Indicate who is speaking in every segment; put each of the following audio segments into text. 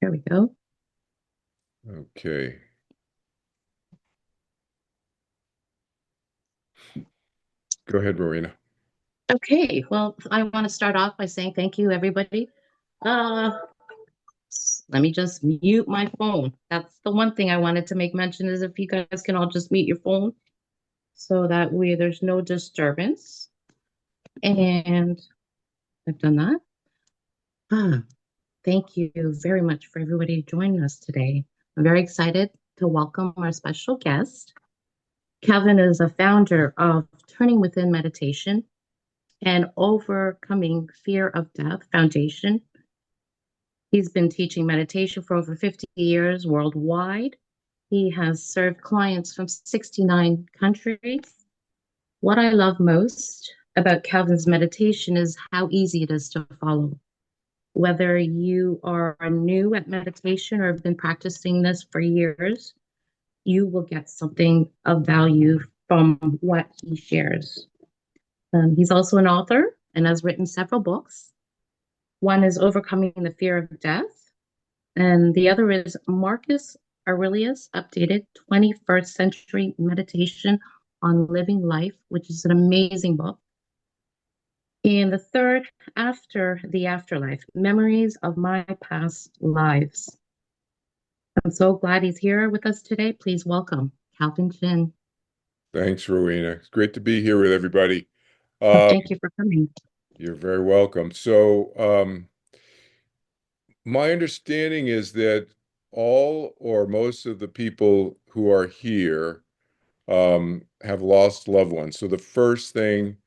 Speaker 1: Here we go.
Speaker 2: Okay. Go ahead, Rowena.
Speaker 1: Okay, well, I want to start off by saying thank you, everybody. Uh, Let me just mute my phone. That's the one thing I wanted to make mention is if you guys can all just mute your phone so that way there's no disturbance. And I've done that. Ah, Thank you very much for everybody joining us today. I'm very excited to welcome our special guest. Kelvin is a founder of Turning Within Meditation and Overcoming Fear of Death Foundation. He's been teaching meditation for over 50 years worldwide. He has served clients from 69 countries. What I love most about Calvin's meditation is how easy it is to follow. Whether you are new at meditation or have been practicing this for years, you will get something of value from what he shares. He's also an author and has written several books. One is Overcoming the Fear of Death, and the other is Marcus Aurelius' updated 21st Century Meditation on Living Life, which is an amazing book. And the third, After the Afterlife, Memories of My Past Lives. I'm so glad he's here with us today. Please welcome Kelvin Chin.
Speaker 2: Thanks, Rowena. It's great to be here with everybody.
Speaker 1: Oh,
Speaker 2: Um,
Speaker 1: thank you for coming.
Speaker 2: you're very welcome. So, my understanding is that all or most of the people who are here have lost loved ones. So the first thing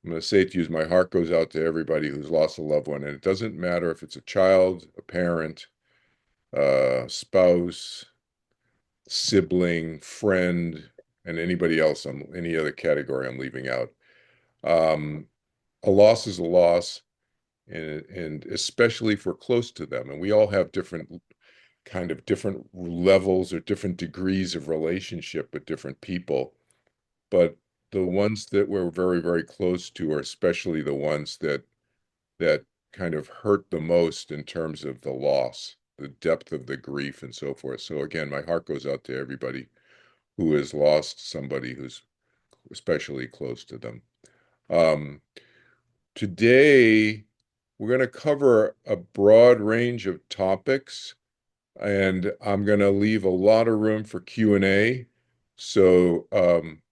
Speaker 2: I'm going to say to you is my heart goes out to everybody who's lost a loved one. And it doesn't matter if it's a child, a parent, spouse, sibling, friend, and anybody else on any other category I'm leaving out. Um, a loss is a loss, and especially if we're close to them. And we all have different levels or different degrees of relationship with different people. But the ones that we're very, very close to are especially the ones that kind of hurt the most in terms of the loss, the depth of the grief and so forth. So again, my heart goes out to everybody who has lost somebody who's especially close to them. Um, Today, we're going to cover a broad range of topics, and I'm going to leave a lot of room for Q&A. So,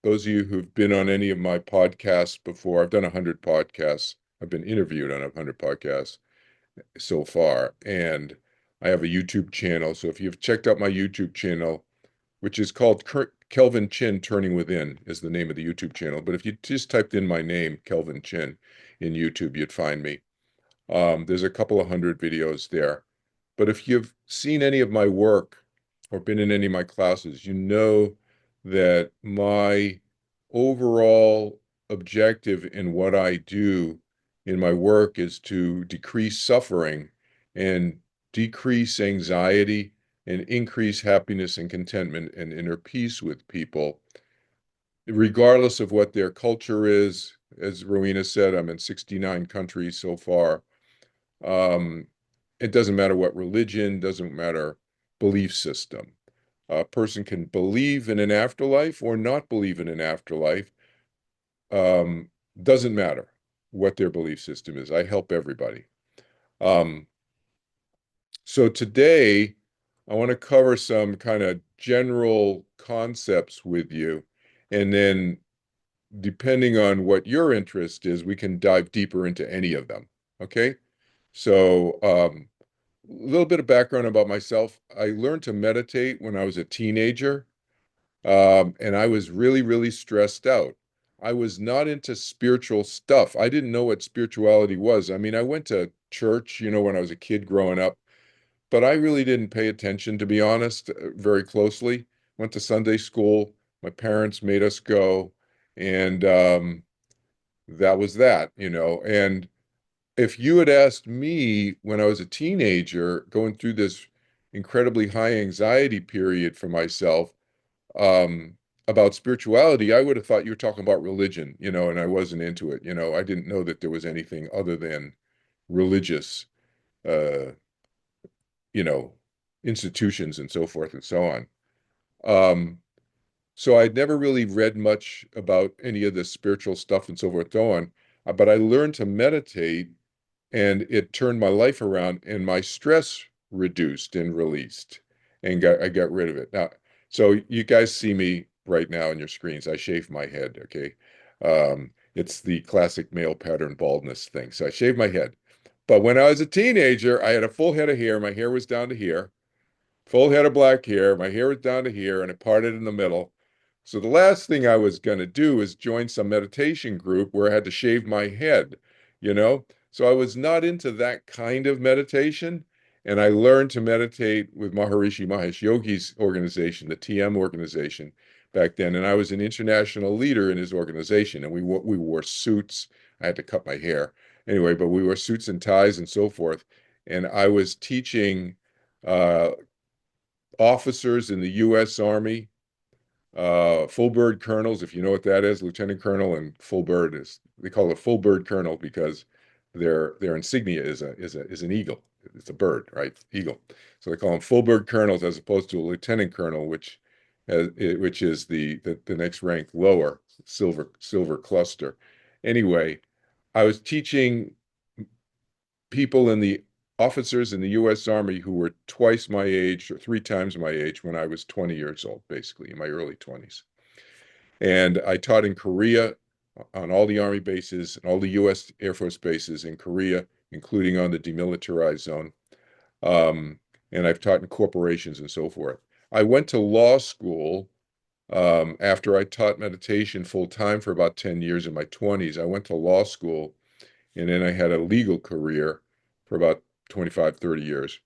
Speaker 2: those of you who've been on any of my podcasts before, I've done 100 podcasts. I've been interviewed on 100 podcasts so far, and I have a YouTube channel. So if you've checked out my YouTube channel, which is called Kelvin Chin Turning Within is the name of the YouTube channel. But if you just typed in my name, Kelvin Chin, in YouTube, you'd find me. There's a couple of hundred videos there. But if you've seen any of my work or been in any of my classes, you know that my overall objective in what I do in my work is to decrease suffering and decrease anxiety and increase happiness and contentment and inner peace with people, regardless of what their culture is. As Rowena said, I'm in 69 countries so far. Um, it doesn't matter what religion, doesn't matter belief system. A person can believe in an afterlife or not believe in an afterlife. Um, doesn't matter what their belief system is. I help everybody. Um, so today, I want to cover some kind of general concepts with you, and then depending on what your interest is, we can dive deeper into any of them. Okay? So, a little bit of background about myself. I learned to meditate when I was a teenager, and I was really, really stressed out. I was not into spiritual stuff. I didn't know what spirituality was. I mean, I went to church, when I was a kid growing up, but I really didn't pay attention, to be honest, very closely. Went to Sunday school. My parents made us go, and that was that. And if you had asked me when I was a teenager, going through this incredibly high anxiety period for myself, about spirituality, I would have thought you were talking about religion, and I wasn't into it. I didn't know that there was anything other than religious uh, you know, institutions and so forth and so on. Um, so I'd never really read much about any of this spiritual stuff and so forth and so on, but I learned to meditate and it turned my life around and my stress reduced and released and I got rid of it. Now, so you guys see me right now on your screens. I shave my head, okay? It's the classic male pattern baldness thing. So I shaved my head. But when I was a teenager, I had a full head of hair. My hair was down to here, full head of black hair. My hair was down to here and it parted in the middle. So the last thing I was going to do is join some meditation group where I had to shave my head, you know? So I was not into that kind of meditation. And I learned to meditate with Maharishi Mahesh Yogi's organization, the TM organization back then. And I was an international leader in his organization. And we wore suits. I had to cut my hair anyway, but we wore suits and ties and so forth. And I was teaching uh, officers in the U.S. Army, full bird colonels, if you know what that is, lieutenant colonel and full bird is they call it full bird colonel because their insignia is an eagle. It's a bird, right? Eagle. So they call them full bird colonels as opposed to a lieutenant colonel, which is the next rank lower, silver cluster. Anyway, I was teaching people in the officers in the U.S. Army who were twice my age or three times my age when I was 20 years old, basically in my early 20s. And I taught in Korea on all the Army bases and all the U.S. Air Force bases in Korea, including on the demilitarized zone. Um, and I've taught in corporations and so forth. I went to law school after I taught meditation full time for about 10 years in my 20s. I went to law school and then I had a legal career for about 25, 30 years.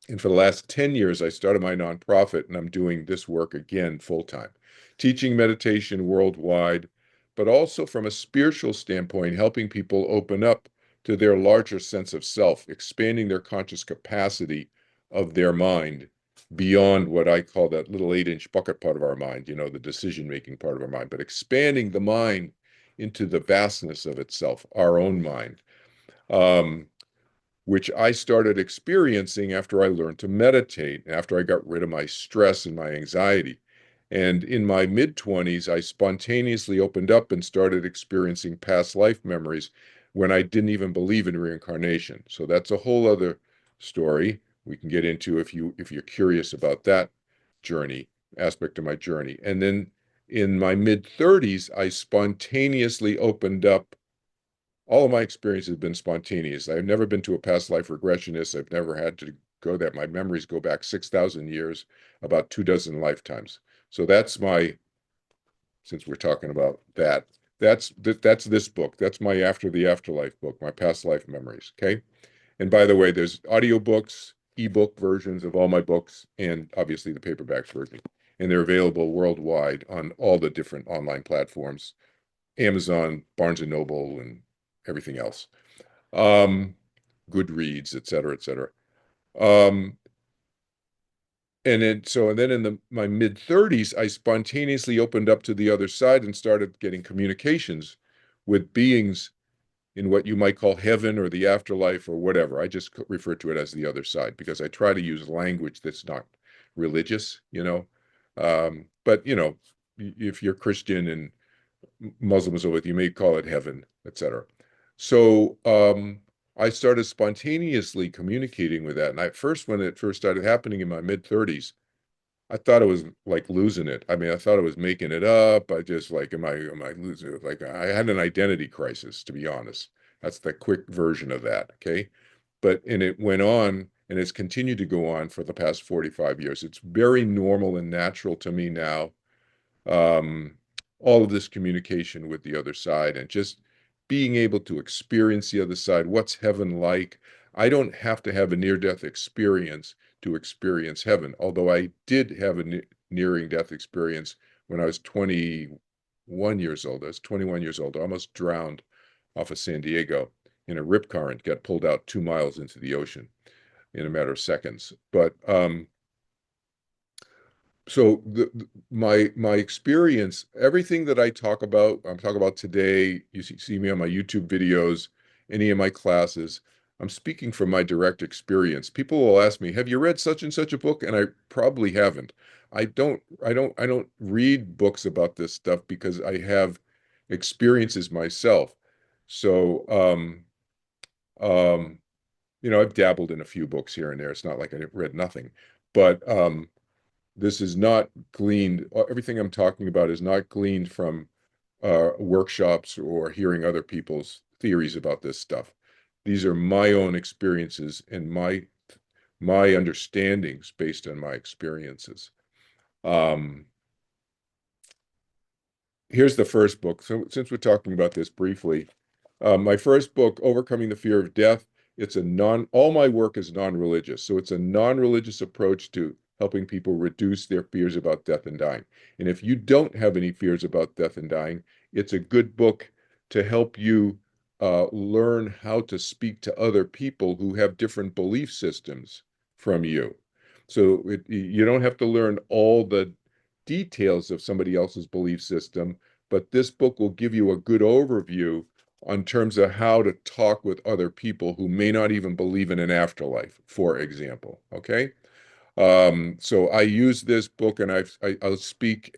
Speaker 2: And for the last 10 years, I started my nonprofit and I'm doing this work again full time, teaching meditation worldwide, but also from a spiritual standpoint, helping people open up to their larger sense of self, expanding their conscious capacity of their mind beyond what I call that little 8-inch bucket part of our mind, you know, the decision-making part of our mind, but expanding the mind into the vastness of itself, our own mind. Um, which I started experiencing after I learned to meditate, after I got rid of my stress and my anxiety. And in my mid 20s, I spontaneously opened up and started experiencing past life memories when I didn't even believe in reincarnation. So that's a whole other story we can get into if you're curious about that journey, aspect of my journey. And then in my mid 30s, I spontaneously opened up all of my experience has been spontaneous. I've never been to a past life regressionist. I've never had to go that. My memories go back 6,000 years, about 24 lifetimes. So that's since we're talking about that, that's this book. That's my After the Afterlife book, my past life memories. Okay. And by the way, there's audiobooks, ebook versions of all my books, and obviously the paperback version. And they're available worldwide on all the different online platforms, Amazon, Barnes and Noble, and everything else. Um, Goodreads, et cetera, et cetera. Um, and then in my mid 30s, I spontaneously opened up to the other side and started getting communications with beings in what you might call heaven or the afterlife or whatever. I just refer to it as the other side because I try to use language that's not religious, you know. But you know, if you're Christian and Muslims with, you may call it heaven, etc. So I started spontaneously communicating with that. And when it first started happening in my mid 30s, I thought I was like losing it. I mean, I thought I was making it up. I just like, am I losing it? Like I had an identity crisis, to be honest. That's the quick version of that. Okay. And it went on and it's continued to go on for the past 45 years. It's very normal and natural to me now, um, all of this communication with the other side and just being able to experience the other side. What's heaven like? I don't have to have a near-death experience to experience heaven, although I did have a nearing death experience when I was 21 years old. I was 21 years old. I almost drowned off of San Diego in a rip current, got pulled out 2 miles into the ocean in a matter of seconds. But so my experience, everything that I'm talking about today, you see me on my YouTube videos, any of my classes, I'm speaking from my direct experience. People will ask me, "Have you read such and such a book?" And I probably haven't. I don't read books about this stuff because I have experiences myself. So, um, I've dabbled in a few books here and there. It's not like I read nothing, but this is not gleaned. Everything I'm talking about is not gleaned from workshops or hearing other people's theories about this stuff. These are my own experiences and my understandings based on my experiences. Um, Here's the first book. So since we're talking about this briefly, my first book, Overcoming the Fear of Death, all my work is non-religious. So it's a non-religious approach to helping people reduce their fears about death and dying. And if you don't have any fears about death and dying, it's a good book to help you learn how to speak to other people who have different belief systems from you. So you don't have to learn all the details of somebody else's belief system, but this book will give you a good overview on terms of how to talk with other people who may not even believe in an afterlife, for example. Okay. So I use this book and I'll speak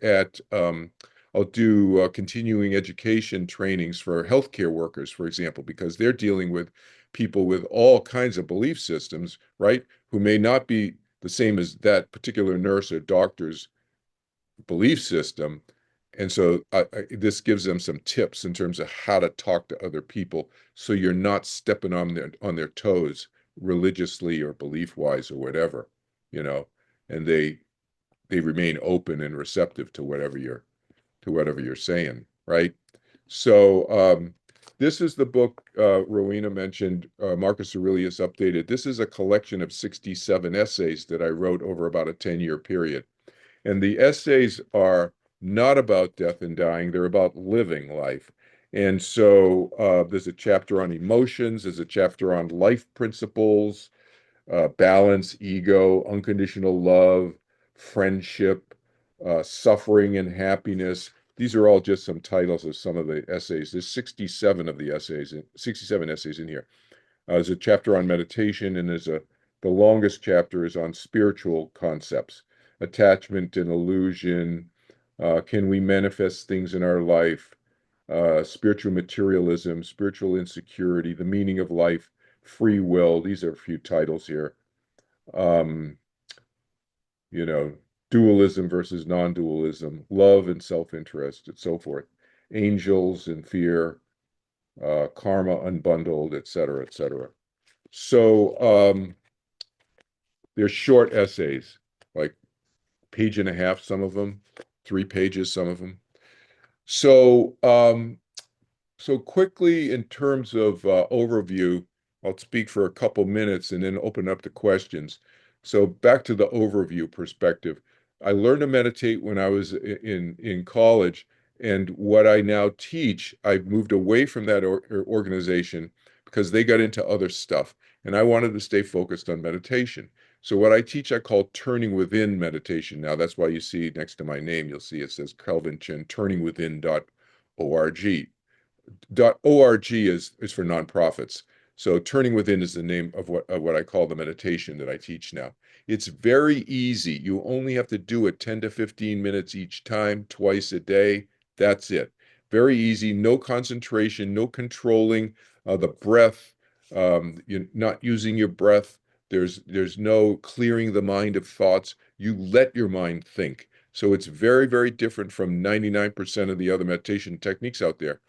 Speaker 2: I'll do continuing education trainings for healthcare workers, for example, because they're dealing with people with all kinds of belief systems, right? Who may not be the same as that particular nurse or doctor's belief system. And so this gives them some tips in terms of how to talk to other people so you're not stepping on their toes religiously or belief wise or whatever, you know, and they remain open and receptive to whatever you're saying, right? So this is the book Rowena mentioned, Marcus Aurelius Updated. This is a collection of 67 essays that I wrote over about a 10-year period. And the essays are not about death and dying, they're about living life. And so there's a chapter on emotions, there's a chapter on life principles, balance, ego, unconditional love, friendship, suffering and happiness. These are all just some titles of some of the essays. There's 67 essays in here. There's a chapter on meditation, and the longest chapter is on spiritual concepts, attachment and illusion. Can we manifest things in our life? Spiritual materialism, spiritual insecurity, the meaning of life, free will. These are a few titles here. Um, you know, Dualism versus non-dualism, love and self-interest, and so forth. Angels and fear, karma unbundled, et cetera, et cetera. So they're short essays, like page and a half, some of them, 3 pages, some of them. So so quickly in terms of overview, I'll speak for a couple minutes and then open up to questions. So back to the overview perspective. I learned to meditate when I was in college, and what I now teach, I've moved away from that organization because they got into other stuff, and I wanted to stay focused on meditation. So what I teach, I call turning within meditation. Now that's why you see next to my name, you'll see it says Kelvin Chin, turningwithin.org. .org is for nonprofits. So Turning Within is the name of what I call the meditation that I teach now. It's very easy. You only have to do it 10 to 15 minutes each time, twice a day. That's it. Very easy. No concentration, no controlling the breath. You're not using your breath. There's no clearing the mind of thoughts. You let your mind think. So it's very, very different from 99% of the other meditation techniques out there,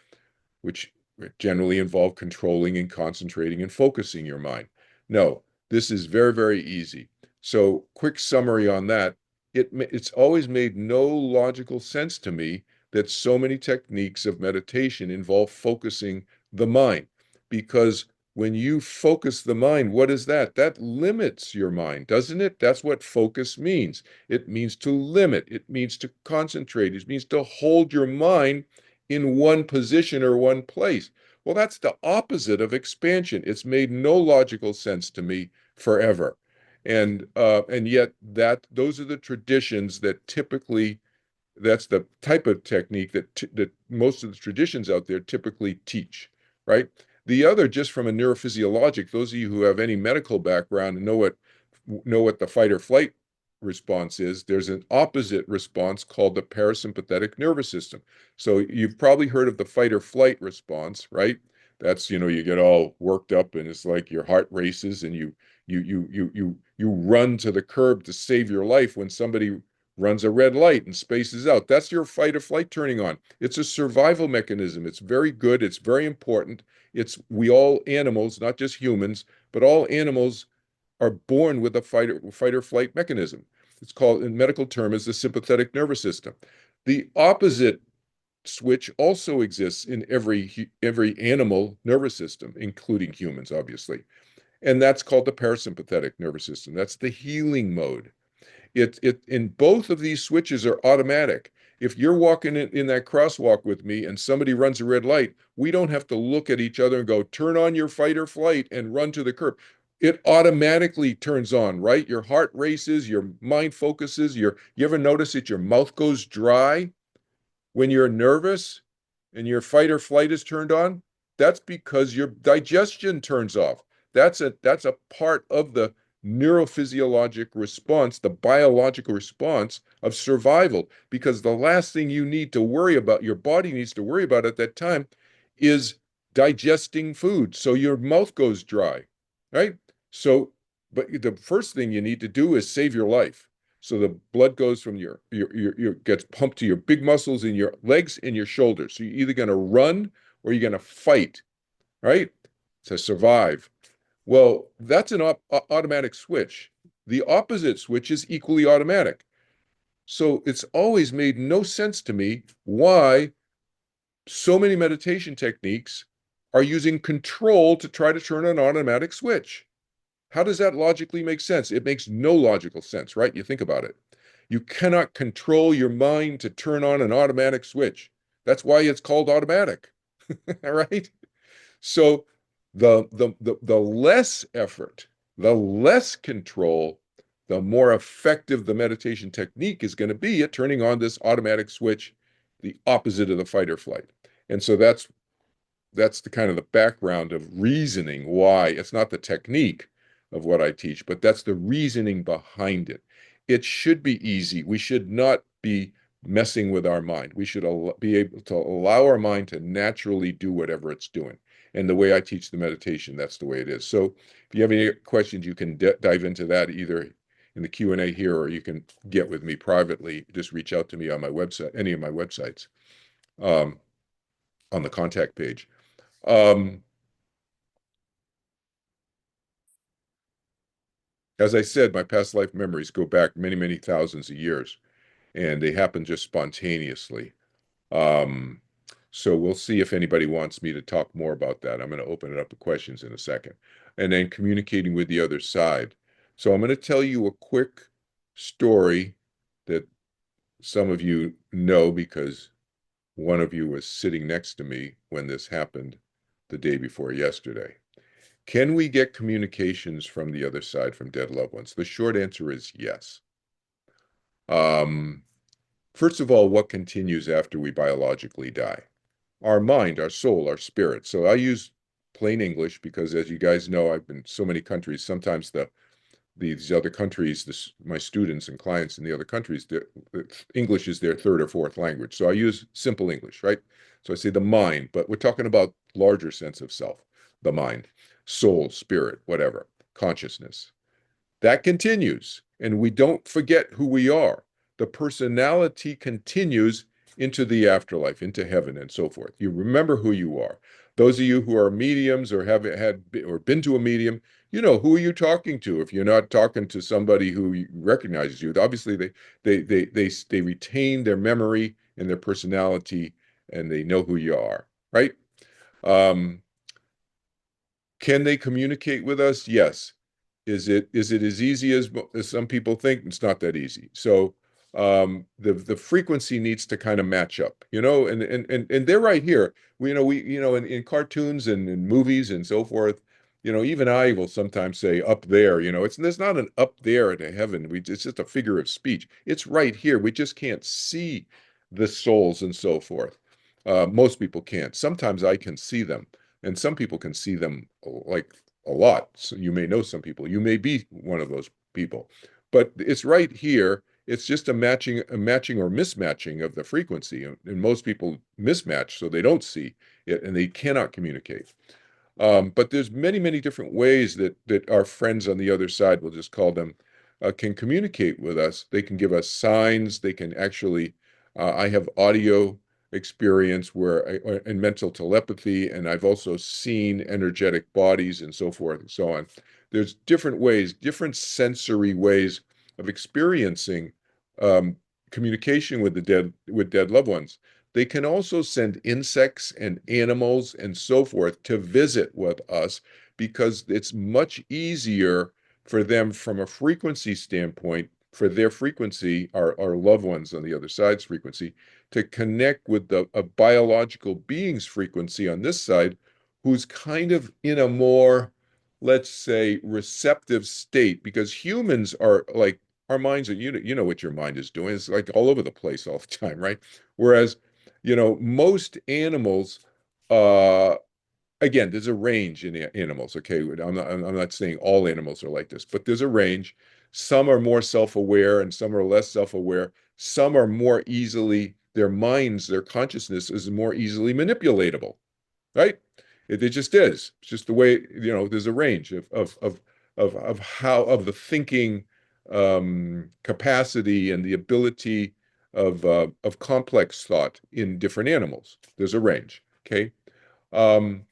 Speaker 2: which generally involve controlling and concentrating and focusing your mind. No, this is very, very easy. So, quick summary on that. It's always made no logical sense to me that so many techniques of meditation involve focusing the mind. Because when you focus the mind, what is that? That limits your mind, doesn't it? That's what focus means. It means to limit, it means to concentrate, it means to hold your mind in one position or one place. Well, that's the opposite of expansion. It's made no logical sense to me forever. And yet those are the traditions that typically that's the type of technique that most of the traditions out there typically teach, right? The other, just from a neurophysiologic, those of you who have any medical background and know what the fight or flight response is, there's an opposite response called the parasympathetic nervous system. So you've probably heard of the fight or flight response, right? That's, you get all worked up and it's like your heart races and you run to the curb to save your life when somebody runs a red light and spaces out. That's your fight or flight turning on. It's a survival mechanism. It's very good. It's very important. We all animals, not just humans, but all animals are born with a fight or flight mechanism. It's called, in medical term, is the sympathetic nervous system. The opposite switch also exists in every animal nervous system, including humans, obviously. And that's called the parasympathetic nervous system. That's the healing mode. In both of these switches are automatic. If you're walking in that crosswalk with me and somebody runs a red light, we don't have to look at each other and go, turn on your fight or flight and run to the curb. It automatically turns on, right? Your heart races, your mind focuses, you ever notice that your mouth goes dry when you're nervous and your fight or flight is turned on? That's because your digestion turns off. That's a part of the neurophysiologic response, the biological response of survival, because the last thing you need to worry about, your body needs to worry about at that time, is digesting food. So your mouth goes dry, right? So, but the first thing you need to do is save your life. So the blood goes from your gets pumped to your big muscles in your legs and your shoulders. So you're either going to run or you're going to fight, right? To survive. Well, that's an automatic switch. The opposite switch is equally automatic. So it's always made no sense to me why so many meditation techniques are using control to try to turn an automatic switch. How does that logically make sense? It makes no logical sense, right? You think about it. You cannot control your mind to turn on an automatic switch. That's why it's called automatic, right? So the less effort, the less control, the more effective the meditation technique is going to be at turning on this automatic switch, the opposite of the fight or flight. And so that's the kind of the background of reasoning why it's not the technique of what I teach, but that's the reasoning behind it. It should be easy. We should not be messing with our mind. We should be able to allow our mind to naturally do whatever it's doing. And the way I teach the meditation, that's the way it is. So if you have any questions, you can dive into that either in the Q&A here, or you can get with me privately. Just reach out to me on my website, any of my websites, um, on the contact page. As I said, my past life memories go back many, many thousands of years, and they happen just spontaneously. Um, so we'll see if anybody wants me to talk more about that. I'm going to open it up to questions in a second. And then communicating with the other side. So I'm going to tell you a quick story that some of you know because one of you was sitting next to me when this happened the day before yesterday. Can we get communications from the other side from dead loved ones? The short answer is yes. Um, First of all, what continues after we biologically die? Our mind, our soul, our spirit. So I use plain English because, as you guys know, I've been in so many countries. Sometimes these other countries, my students and clients in the other countries, English is their third or fourth language. So I use simple English, right? So I say the mind, but we're talking about larger sense of self, the mind, soul, spirit, whatever, consciousness. That continues, and we don't forget who we are. The personality continues into the afterlife, into heaven, and so forth. You remember who you are. Those of you who are mediums or have had or been to a medium, you know who are you talking to. If you're not talking to somebody who recognizes you, obviously they retain their memory and their personality, and they know who you are, right? Um, can they communicate with us? Yes. Is it as easy as some people think? It's not that easy. So the frequency needs to kind of match up, and they're right here. In cartoons and in movies and so forth, even I will sometimes say up there, there's not an up there in heaven. It's just a figure of speech. It's right here. We just can't see the souls and so forth. Most people can't. Sometimes I can see them, And some people can see them like a lot. So you may know some people. You may be one of those people. But it's right here. It's just a matching or mismatching of the frequency. And most people mismatch, so they don't see it and they cannot communicate. But there's many, many different ways that our friends on the other side, we'll just call them, can communicate with us. They can give us signs. They can actually, I have audio experience and mental telepathy, and I've also seen energetic bodies and so forth and so on. There's different ways, different sensory ways of experiencing um, communication with with dead loved ones. They can also send insects and animals and so forth to visit with us because it's much easier for them from a frequency standpoint, for their frequency, our loved ones on the other side's frequency, to connect with a biological being's frequency on this side, who's kind of in a more, let's say, receptive state, because humans are like, our minds are, you know what your mind is doing. It's like all over the place all the time, right? Whereas most animals, uh, again, there's a range in animals. Okay, I'm not saying all animals are like this, but there's a range. Some are more self-aware, and some are less self-aware. Some are more easily, their minds, their consciousness is more easily manipulatable, right? It just is. It's just the way, there's a range of how of the thinking capacity and the ability of complex thought in different animals. There's a range. Okay. Um,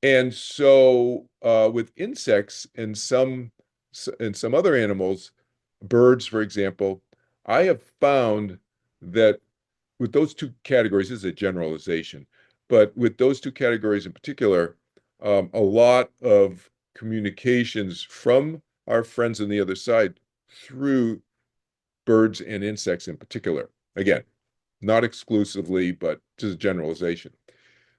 Speaker 2: and so with insects and some other animals, birds, for example, I have found that with those two categories, this is a generalization, but with those two categories in particular, a lot of communications from our friends on the other side through birds and insects in particular. Again, not exclusively, but just a generalization.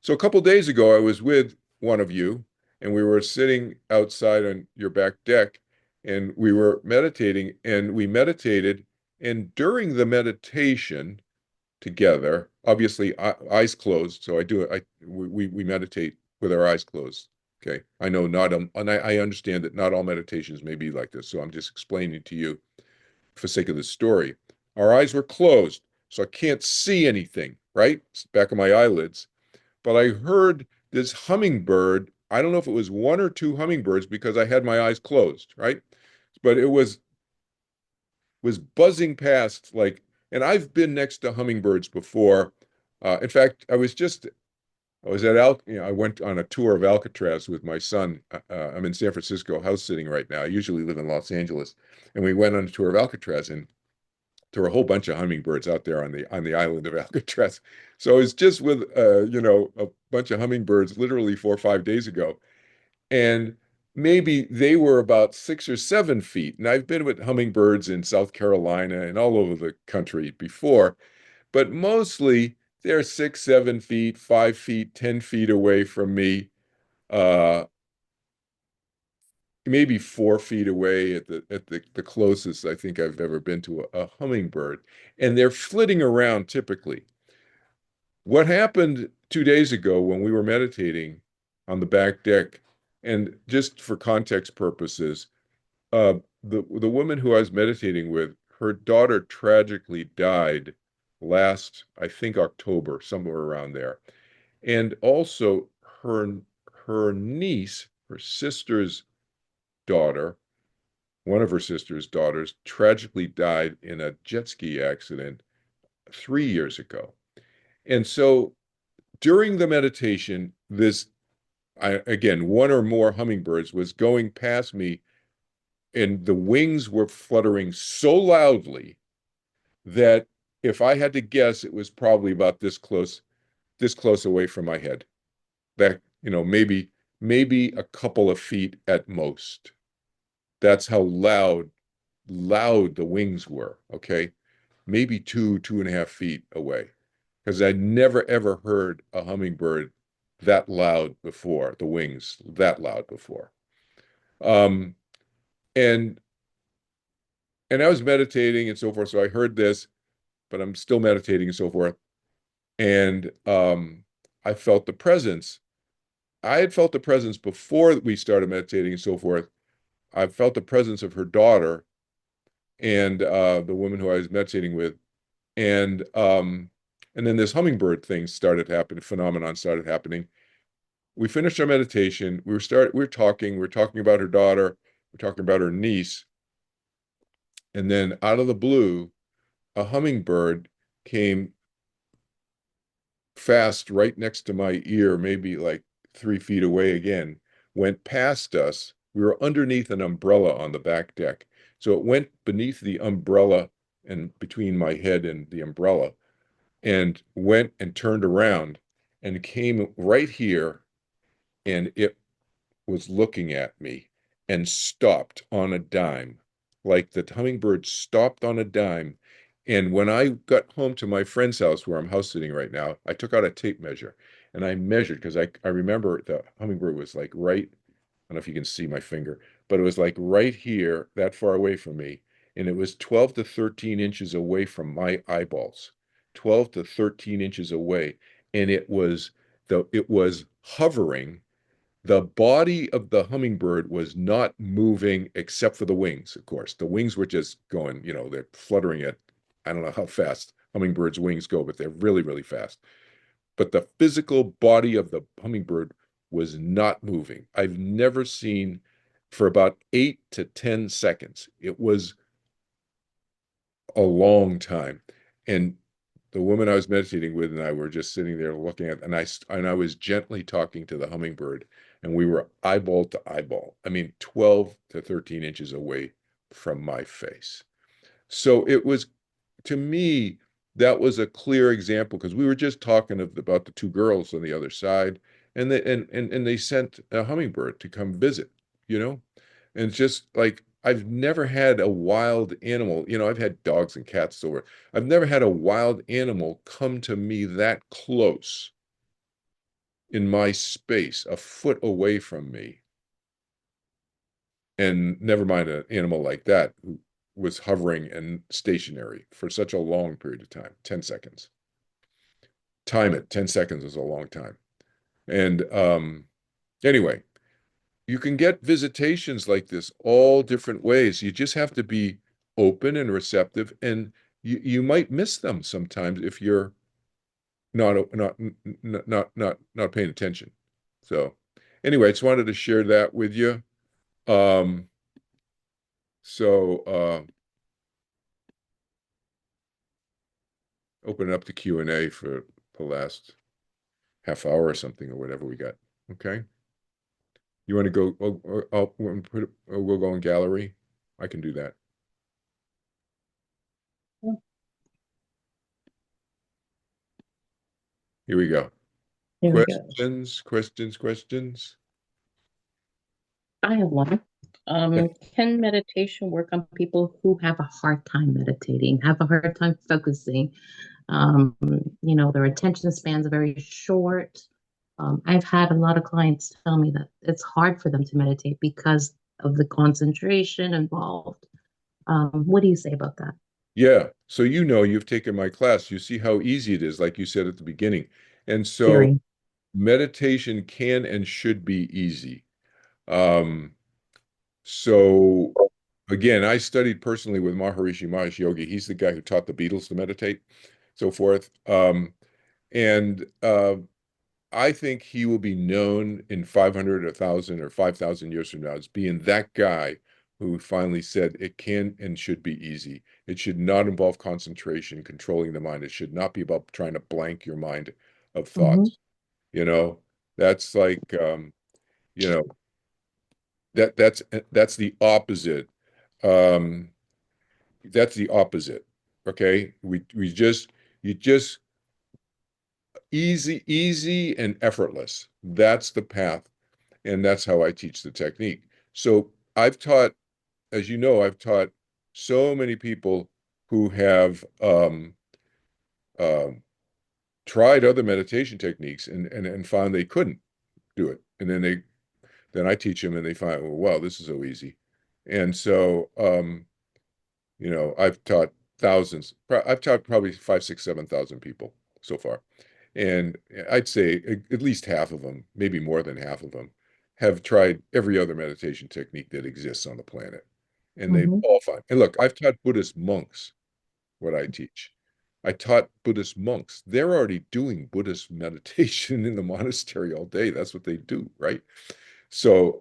Speaker 2: So a couple of days ago, I was with one of you, and we were sitting outside on your back deck, and we were meditating, and we meditated. And during the meditation together, obviously eyes closed. So I do it. We meditate with our eyes closed. Okay. I know not, and I understand that not all meditations may be like this. So I'm just explaining to you for sake of the story. Our eyes were closed, so I can't see anything, right? It's the back of my eyelids. But I heard this hummingbird. I don't know if it was one or two hummingbirds because I had my eyes closed, right? But it was buzzing past like, and I've been next to hummingbirds before. In fact, I was at I went on a tour of Alcatraz with my son. I'm in San Francisco house sitting right now. I usually live in Los Angeles, and we went on a tour of Alcatraz, and there were a whole bunch of hummingbirds out there on the island of Alcatraz. So it's just with a bunch of hummingbirds literally 4 or 5 days ago, and maybe they were about 6 or 7 feet. And I've been with hummingbirds in South Carolina and all over the country before, but mostly they're 6, 7 feet, 5 feet, 10 feet away from me. Uh, Maybe 4 feet away at the closest I think I've ever been to a hummingbird, and they're flitting around typically. What happened 2 days ago when we were meditating on the back deck, and just for context purposes, uh, the woman who I was meditating with, her daughter tragically died last, I think, October, somewhere around there, and also her niece, her sister's daughter, one of her sister's daughters, tragically died in a jet ski accident 3 years ago. And so during the meditation, again, one or more hummingbirds was going past me, and the wings were fluttering so loudly that if I had to guess, it was probably about this close away from my head. That, maybe a couple of feet at most. That's how loud the wings were. Okay. Maybe 2.5 feet away. Because I'd never ever heard a hummingbird that loud before, the wings that loud before. Um, and and I was meditating and so forth. So I heard this, but I'm still meditating and so forth. And I felt the presence. I had felt the presence before we started meditating and so forth. I felt the presence of her daughter and the woman who I was meditating with, and um, and then this hummingbird thing started happening, phenomenon started happening. We finished our meditation. We were talking about her daughter, we're talking about her niece, and then out of the blue, a hummingbird came fast right next to my ear, maybe like 3 feet away again, went past us. We were underneath an umbrella on the back deck. So it went beneath the umbrella and between my head and the umbrella and went and turned around and came right here. And it was looking at me and stopped on a dime. Like the hummingbird stopped on a dime. And when I got home to my friend's house where I'm house sitting right now, I took out a tape measure and I measured because I remember the hummingbird was like right, I don't know if you can see my finger, but it was like right here, that far away from me. And it was 12 to 13 inches away from my eyeballs, 12 to 13 inches away. And it was hovering. The body of the hummingbird was not moving except for the wings, of course. The wings were just going, they're fluttering at, I don't know how fast hummingbirds' wings go, but they're really, really fast. But the physical body of the hummingbird was not moving. I've never seen for about 8 to 10 seconds. It was a long time. And the woman I was meditating with and I were just sitting there looking at, and I was gently talking to the hummingbird, and we were eyeball to eyeball. I mean, 12 to 13 inches away from my face. So it was, to me, that was a clear example because we were just talking about the two girls on the other side, and they sent a hummingbird to come visit, you know? And it's just like I've never had a wild animal, I've had dogs and cats over. I've never had a wild animal come to me that close in my space, a foot away from me. And never mind an animal like that who was hovering and stationary for such a long period of time, 10 seconds. Time it, 10 seconds is a long time. And anyway, you can get visitations like this all different ways. You just have to be open and receptive, and you might miss them sometimes if you're not paying attention. So anyway, I just wanted to share that with you. Um, so open it up to Q&A for the last half hour or something or whatever we got. Okay. You want to go? We'll go in gallery. I can do that. Here we go.
Speaker 1: There we go.
Speaker 2: Questions.
Speaker 1: I have one. Can meditation work on people who have a hard time meditating, have a hard time focusing? Their attention spans are very short. I've had a lot of clients tell me that it's hard for them to meditate because of the concentration involved. What do you say about that?
Speaker 2: Yeah. So you've taken my class. You see how easy it is, like you said at the beginning. And so
Speaker 1: Very.
Speaker 2: meditation can and should be easy. Um, so again, I studied personally with Maharishi Mahesh Yogi. He's the guy who taught the Beatles to meditate, so forth. And I think he will be known in 500, 1,000, or 5,000 years from now as being that guy who finally said it can and should be easy. It should not involve concentration, controlling the mind. It should not be about trying to blank your mind of
Speaker 1: Hmm.
Speaker 2: thoughts. You know, that's like, you know, that's the opposite. Um, that's the opposite. Okay. You just easy and effortless. That's the path. And that's how I teach the technique. So I've taught, as you know, I've taught so many people who have um, tried other meditation techniques and found they couldn't do it. And then I teach them and they find, well, wow, this is so easy. And so, I've taught thousands. I've taught probably 5, 6, 7,000 people so far. And I'd say at least half of them, maybe more than half of them, have tried every other meditation technique that exists on the planet. And they
Speaker 1: Hmm.
Speaker 2: all find. And look, I've taught Buddhist monks what I teach. I taught Buddhist monks. They're already doing Buddhist meditation in the monastery all day. That's what they do, right? So,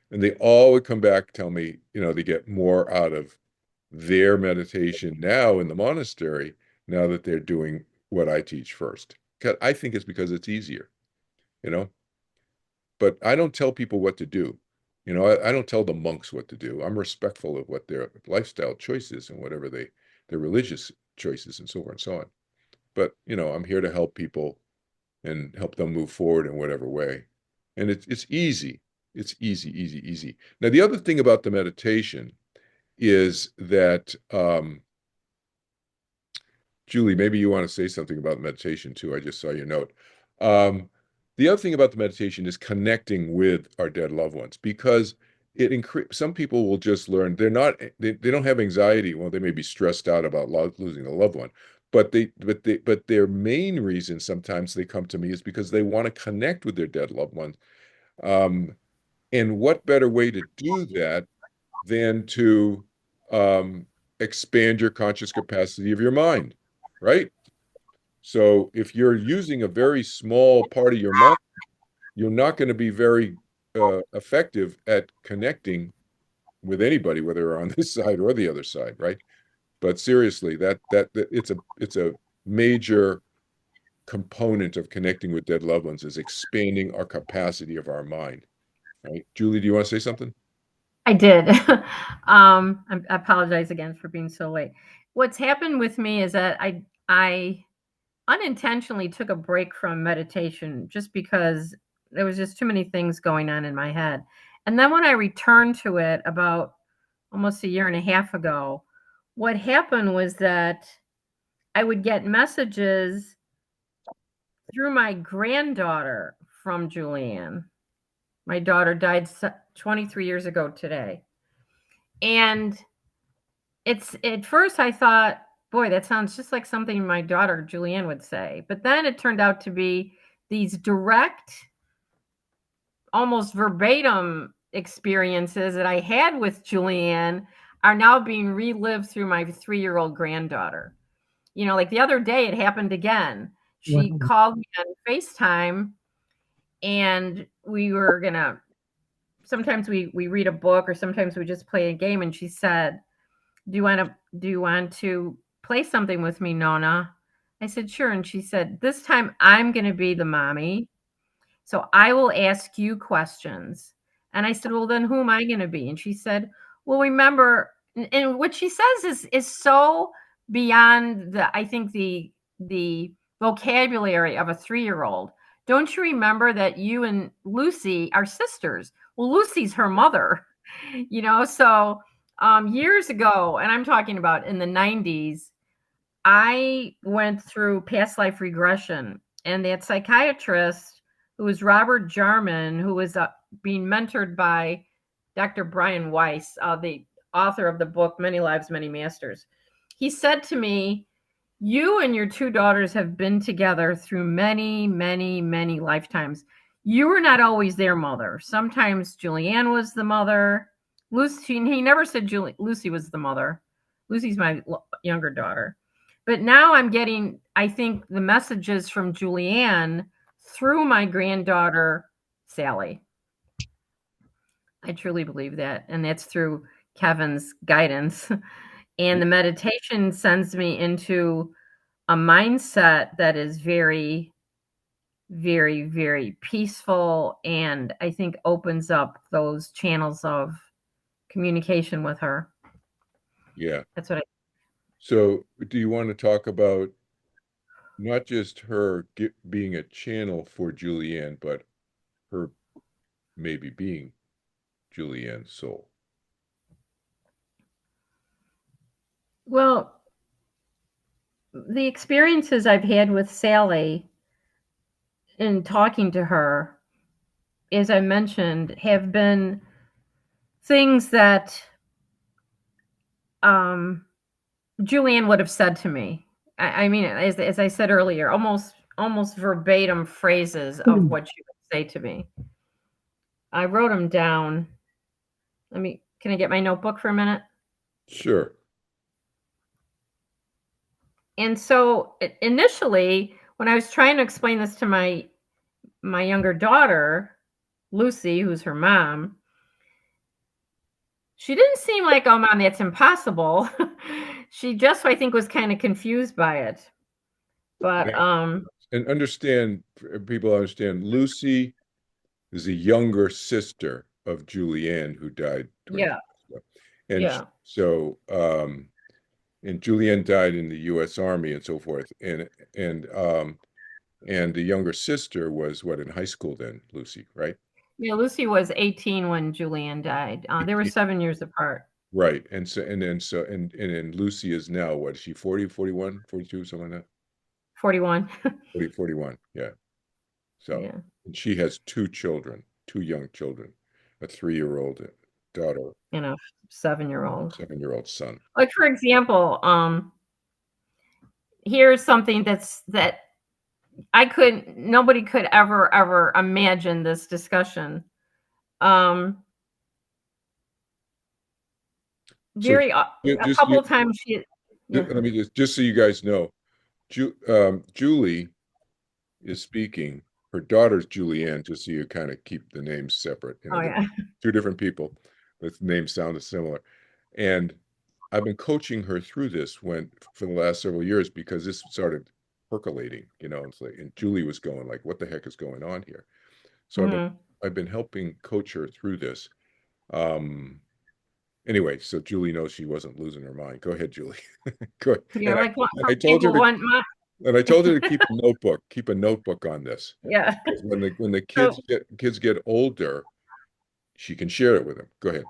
Speaker 2: and they all would come back, tell me, they get more out of their meditation now in the monastery, now that they're doing what I teach first. 'Cause I think it's because it's easier, you know, but I don't tell people what to do. I don't tell the monks what to do. I'm respectful of what their lifestyle choices and whatever their religious choices and so forth and so on. But, I'm here to help people and help them move forward in whatever way. And it's easy. It's easy, easy, easy. Now, the other thing about the meditation is that, Julie, maybe you want to say something about meditation too. I just saw your note. Um, the other thing about the meditation is connecting with our dead loved ones, because some people will just learn they don't have anxiety. Well, they may be stressed out about losing a loved one, but their main reason sometimes they come to me is because they want to connect with their dead loved ones. Um, and what better way to do that than to um, expand your conscious capacity of your mind, right? So if you're using a very small part of your mind, you're not going to be very effective at connecting with anybody, whether they're on this side or the other side, right? But seriously, that it's a major component of connecting with dead loved ones is expanding our capacity of our mind, right? Julie, do you want to say something?
Speaker 3: I did. I apologize again for being so late. What's happened with me is that I unintentionally took a break from meditation just because there was just too many things going on in my head. And then when I returned to it about almost a year and a half ago, what happened was that I would get messages through my granddaughter from Julianne. My daughter died 23 years ago today. And it's at first I thought, boy, that sounds just like something my daughter Julianne would say. But then it turned out to be these direct, almost verbatim experiences that I had with Julianne are now being relived through my 3-year-old granddaughter. Like the other day, it happened again. She
Speaker 1: Wow.
Speaker 3: called me on FaceTime, and we were gonna. Sometimes we read a book, or sometimes we just play a game. And she said, "Do you want to play something with me, Nona?" I said, "Sure." And she said, "This time I'm going to be the mommy, so I will ask you questions." And I said, "Well, then who am I going to be?" And she said, "Well, remember," and what she says is so beyond I think the vocabulary of a 3-year-old. "Don't you remember that you and Lucy are sisters?" Well, Lucy's her mother, so years ago, and I'm talking about in the 90s, I went through past life regression, and that psychiatrist, who was Robert Jarman, who was being mentored by Dr. Brian Weiss, the author of the book Many Lives, Many Masters. He said to me, "You and your two daughters have been together through many, many, many lifetimes. You were not always their mother. Sometimes Julianne was the mother. Lucy," he never said Lucy was the mother. Lucy's my younger daughter. But now I'm getting, I think, the messages from Julianne through my granddaughter, Sally. I truly believe that. And that's through Kevin's guidance. And the meditation sends me into a mindset that is very, very, very peaceful, and I think opens up those channels of communication with her.
Speaker 2: Yeah.
Speaker 3: That's what I.
Speaker 2: So, do you want to talk about not just her being a channel for Julianne, but her maybe being Julianne's soul?
Speaker 3: Well, the experiences I've had with Sally in talking to her, as I mentioned, have been things that Julianne would have said to me. I mean, as I said earlier, almost almost verbatim phrases of what she would say to me. I wrote them down. Can I get my notebook for a minute?
Speaker 2: Sure.
Speaker 3: And so initially, when I was trying to explain this to my younger daughter, Lucy, who's her mom, she didn't seem like, oh, mom, that's impossible. She just, I think, was kind of confused by it. But
Speaker 2: And understand, people understand, Lucy is a younger sister of Julianne, who died 20
Speaker 3: yeah,
Speaker 2: years ago. And
Speaker 3: yeah,
Speaker 2: and Julianne died in the U.S. Army and so forth. And the younger sister was what, in high school then, Lucy, right?
Speaker 3: yeah. Lucy was 18 when Julianne died. They were 7 years apart.
Speaker 2: Right. And Lucy is now, what is she, 40, 41, 42, something like that?
Speaker 3: 41.
Speaker 2: 40, 41. Yeah. So,
Speaker 3: Yeah.
Speaker 2: and she has two children, two young children, a 3-year-old daughter,
Speaker 3: And a 7-year-old.
Speaker 2: 7-year-old son.
Speaker 3: Like, for example, here's something that nobody could ever imagine this discussion.
Speaker 2: So
Speaker 3: A
Speaker 2: just
Speaker 3: couple of times yeah.
Speaker 2: let me just so you guys know, Julie is speaking. Her daughter's Julianne, just so you kind of keep the names separate. You know,
Speaker 3: Oh, yeah.
Speaker 2: two different people, but the names sound similar. And I've been coaching her through this for the last several years, because this started percolating, it's like, and Julie was going like, what the heck is going on here? So
Speaker 3: Mhm.
Speaker 2: I've been helping coach her through this. Anyway, so Julie knows she wasn't losing her mind. Go ahead, Julie. Go ahead.
Speaker 3: Yeah, like, what,
Speaker 2: And
Speaker 3: for
Speaker 2: I told her
Speaker 3: example,
Speaker 2: to keep a notebook on this.
Speaker 3: yeah.
Speaker 2: Because when the
Speaker 3: So,
Speaker 2: kids get older, she can share it with them. Go ahead.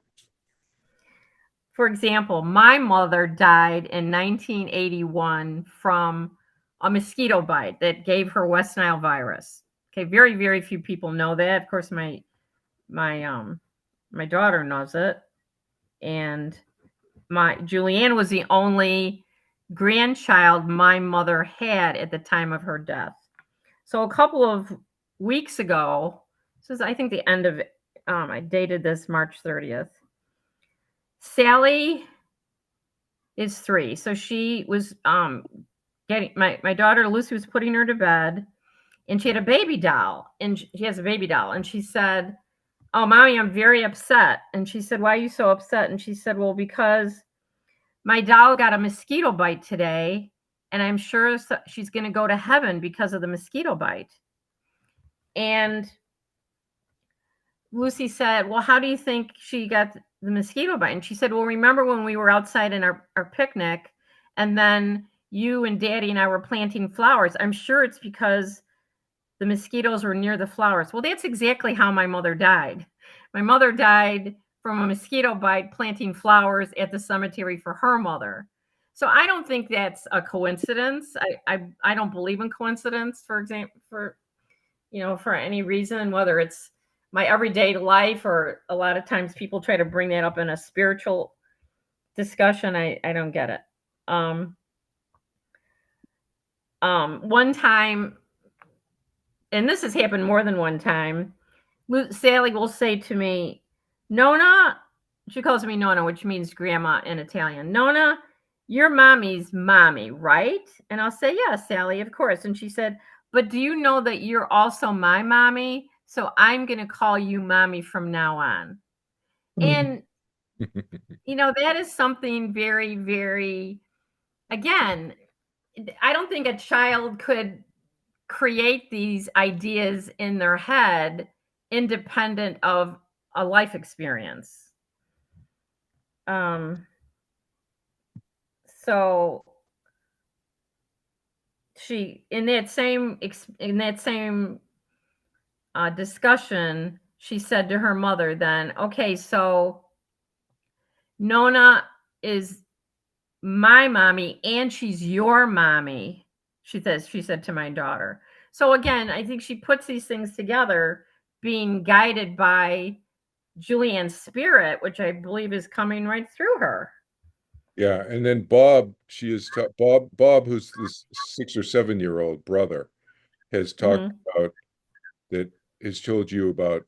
Speaker 3: for example, my mother died in 1981 from a mosquito bite that gave her West Nile virus. Okay, very, very few people know that. Of course, my my daughter knows it, and my Julianne was the only grandchild my mother had at the time of her death. So a couple of weeks ago, this is, I think, the end of I dated this March 30th. Sally is 3. So she was getting my daughter Lucy was putting her to bed, and she had a baby doll, and she has a baby doll, and she said, "Oh, mommy, I'm very upset." And she said, "Why are you so upset?" And she said, "Well, because my doll got a mosquito bite today, and I'm sure she's going to go to heaven because of the mosquito bite." And Lucy said, "Well, how do you think she got the mosquito bite?" And she said, "Well, remember when we were outside in our picnic, and then you and Daddy and I were planting flowers? I'm sure it's because the mosquitoes were near the flowers." Well, that's exactly how my mother died. My mother died from a mosquito bite planting flowers at the cemetery for her mother. So I don't think that's a coincidence. I don't believe in coincidence, for example, for any reason, whether it's my everyday life, or a lot of times people try to bring that up in a spiritual discussion. I don't get it. One time, and this has happened more than one time, Sally will say to me, "Nona," she calls me Nona, which means grandma in Italian. "Nona, your mommy's mommy, right?" And I'll say, "Yes, Sally, of course." And she said, "But do you know that you're also my mommy? So I'm going to call you mommy from now on." And, that is something very, very, again, I don't think a child could create these ideas in their head independent of a life experience. So she, in that same discussion, she said to her mother, then, "Okay, so Nona is my mommy and she's your mommy," she said to my daughter. So again, I think she puts these things together, being guided by Julianne's spirit, which I believe is coming right through her.
Speaker 2: Yeah, and then Bob, Bob, who's this 6 or 7-year-old brother. has talked
Speaker 3: Mhm.
Speaker 2: about that has told you about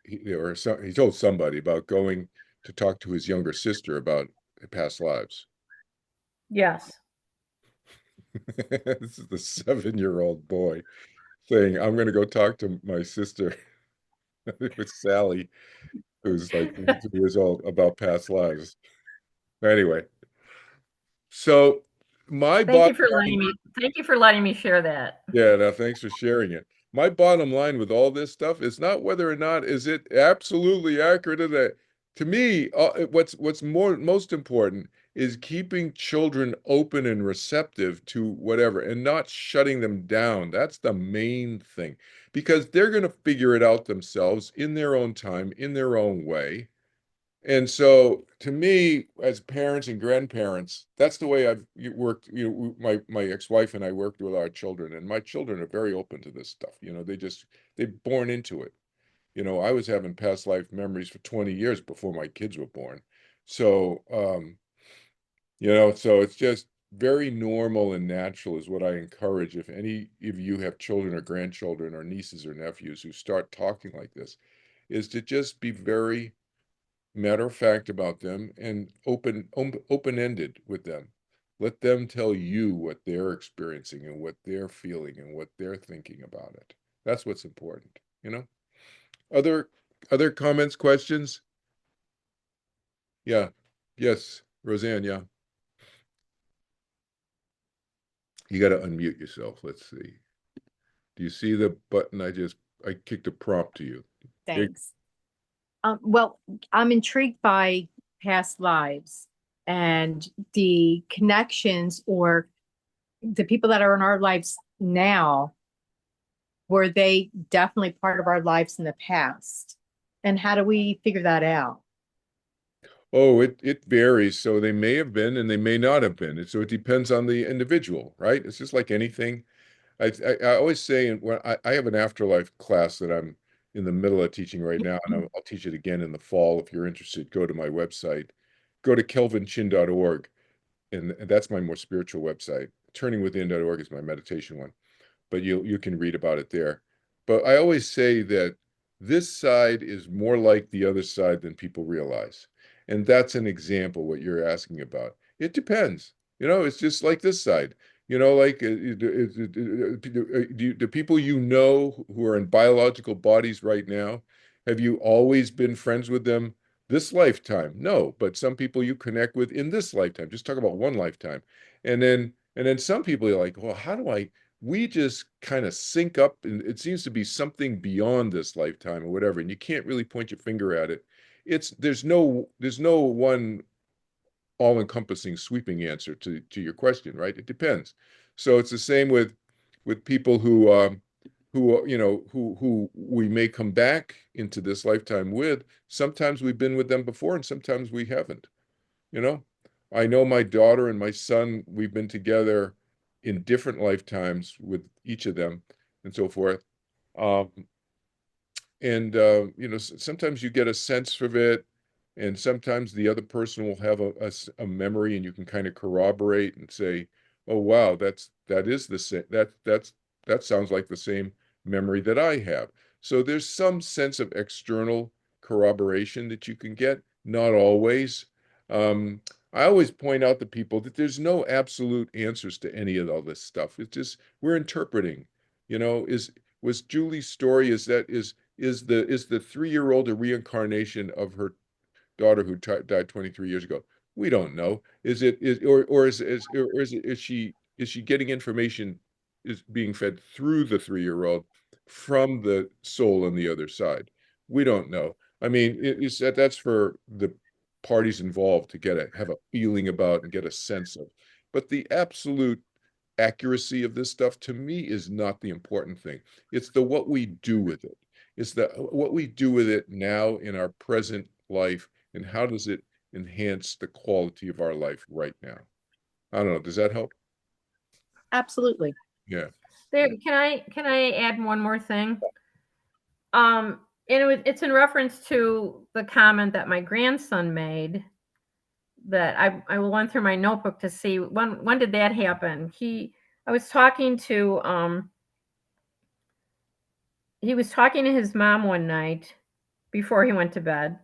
Speaker 2: he told somebody about going to talk to his younger sister about past lives.
Speaker 3: Yes.
Speaker 2: This is the 7-year-old boy saying, "I'm going to go talk to my sister with Sally, who's like 22 years old, about past lives." Anyway, so my
Speaker 3: Thank you
Speaker 2: bottom
Speaker 3: for
Speaker 2: line,
Speaker 3: letting me share that.
Speaker 2: yeah, now thanks for sharing it. My bottom line with all this stuff is not whether or not is it absolutely accurate or that. To me, what's most important is keeping children open and receptive to whatever and not shutting them down. That's the main thing because they're going to figure it out themselves in their own time, in their own way. And so, to me, as parents and grandparents, that's the way I've worked. My ex-wife and I worked with our children, and my children are very open to this stuff. They're born into it. I was having past life memories for 20 years before my kids were born. So, so it's just very normal and natural is what I encourage. If any of you have children or grandchildren or nieces or nephews who start talking like this, is to just be very matter of fact about them and open-ended with them. Let them tell you what they're experiencing and what they're feeling and what they're thinking about it. That's what's important, you know? Other other comments, questions? Yeah. Yes, Roseanne, yeah. You got to unmute yourself. Let's see. Do you see the button I kicked a prompt to you?
Speaker 4: Thanks. Well, I'm intrigued by past lives and the connections or the people that are in our lives now. Were they definitely part of our lives in the past? And how do we figure that out?
Speaker 2: Oh, it varies. So they may have been and they may not have been. And so it depends on the individual, right? It's just like anything. I always say, and when I have an afterlife class that I'm in the middle of teaching right now, and I'll teach it again in the fall. If you're interested, go to my website, go to kelvinchin.org, and that's my more spiritual website. Turningwithin.org is my meditation one, but you can read about it there. But I always say that this side is more like the other side than people realize. And that's an example what you're asking about. It depends. It's just like this side. Like the people who are in biological bodies right now, have you always been friends with them this lifetime? No, but some people you connect with in this lifetime. Just talk about one lifetime. And then some people are like, well, how do I we just kind of sync up and it seems to be something beyond this lifetime or whatever, and you can't really point your finger at it. There's no one all-encompassing sweeping answer to your question, right? It depends. So it's the same with people who we may come back into this lifetime with. Sometimes we've been with them before and sometimes we haven't. you know I know my daughter and my son, we've been together in different lifetimes with each of them and so forth. um, and sometimes you get a sense of it, and sometimes the other person will have a memory, and you can kind of corroborate and say, oh wow, that is the same, that sounds like the same memory that I have. So there's some sense of external corroboration that you can get, not always. um, I always point out to people that there's no absolute answers to any of all this stuff. It's just we're interpreting. Is was Julie's story, is the 3-year-old a reincarnation of her daughter who died 23 years ago? We don't know. Is it is or is she getting information is being fed through the 3-year-old from the soul on the other side? We don't know. I mean, that's for the parties involved to have a feeling about and get a sense of. But the absolute accuracy of this stuff to me is not the important thing. It's the what we do with it. It's the what we do with it now in our present life, and how does it enhance the quality of our life right now. I don't know. Does that help?
Speaker 4: Absolutely.
Speaker 2: Yeah.
Speaker 3: There, can I add one more thing? It's in reference to the comment that my grandson made, that I went through my notebook to see when did that happen. I was talking to he was talking to his mom one night before he went to bed,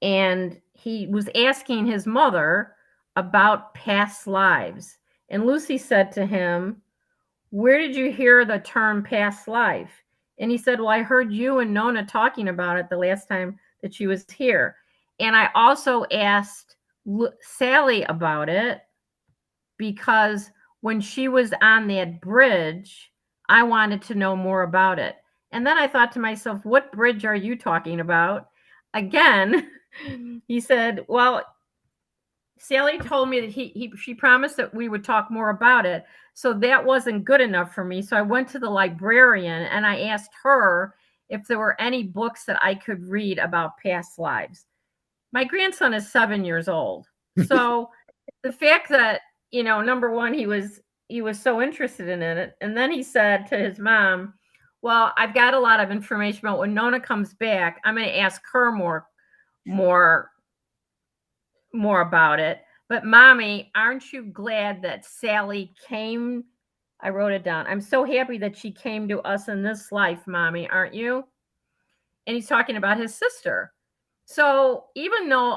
Speaker 3: and he was asking his mother about past lives. And Lucy said to him, "Where did you hear the term past life?" And he said, "Well, I heard you and Nona talking about it the last time that she was here. And I also asked Sally about it because when she was on that bridge, I wanted to know more about it." And then I thought to myself, what bridge are you talking about? Again, he said, "Well, Sally told me that she promised that we would talk more about it. So that wasn't good enough for me. So I went to the librarian and I asked her if there were any books that I could read about past lives." My grandson is 7 years old. So the fact that, number one, he was so interested in it. And then he said to his mom, "Well, I've got a lot of information about when Nona comes back. I'm going to ask her more about it. But Mommy, aren't you glad that Sally came?" I wrote it down. "I'm so happy that she came to us in this life, Mommy, aren't you?" And he's talking about his sister. So even though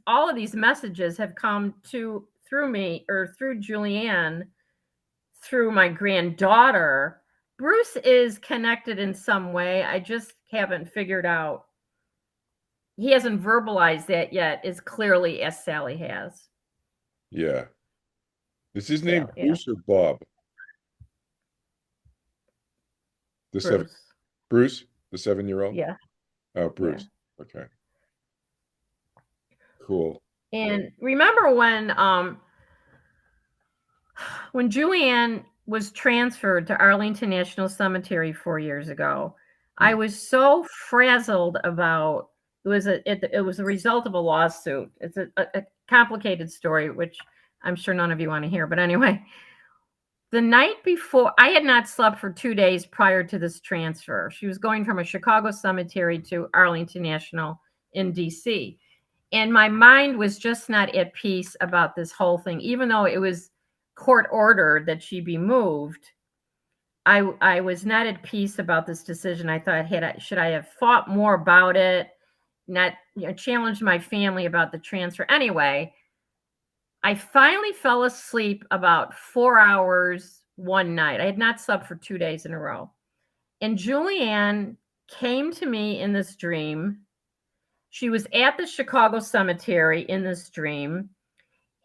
Speaker 3: all of these messages have come through me, or through Julianne, through my granddaughter, Bruce is connected in some way. I just haven't figured out. He hasn't verbalized that yet as clearly as Sally has.
Speaker 2: Yeah. Is his name
Speaker 3: Yeah.
Speaker 2: Bruce or Bob?
Speaker 3: Bruce.
Speaker 2: Bruce, the 7-year-old?
Speaker 3: Yeah.
Speaker 2: Oh, Bruce. Yeah. Okay. Cool.
Speaker 3: And remember when Julianne was transferred to Arlington National Cemetery 4 years ago, I was so frazzled about it was a result of a lawsuit. It's a complicated story, which I'm sure none of you want to hear. But anyway, the night before, I had not slept for 2 days prior to this transfer. She was going from a Chicago cemetery to Arlington National in DC. And my mind was just not at peace about this whole thing, even though it was court ordered that she be moved. I was not at peace about this decision. I thought, should I have thought more about it, not challenged my family about the transfer? Anyway, I finally fell asleep about 4 hours one night. I had not slept for 2 days in a row. And Julianne came to me in this dream. She was at the Chicago cemetery in this dream.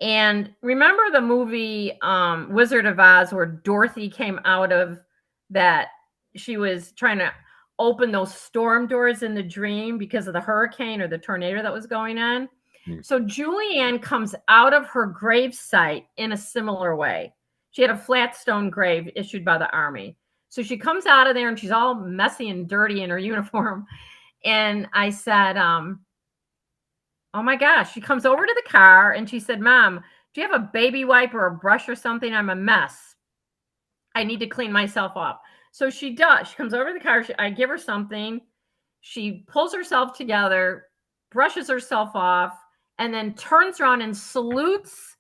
Speaker 3: And remember the movie Wizard of Oz, where Dorothy came out of that? She was trying to open those storm doors in the dream because of the hurricane or the tornado that was going on. So Julianne comes out of her grave site in a similar way. She had a flat stone grave issued by the Army. So she comes out of there and she's all messy and dirty in her uniform. And I said, oh my gosh, she comes over to the car and she said, "Mom, do you have a baby wipe or a brush or something? I'm a mess. I need to clean myself up." So she does. She comes over to the car. I give her something. She pulls herself together, brushes herself off, and then turns around and salutes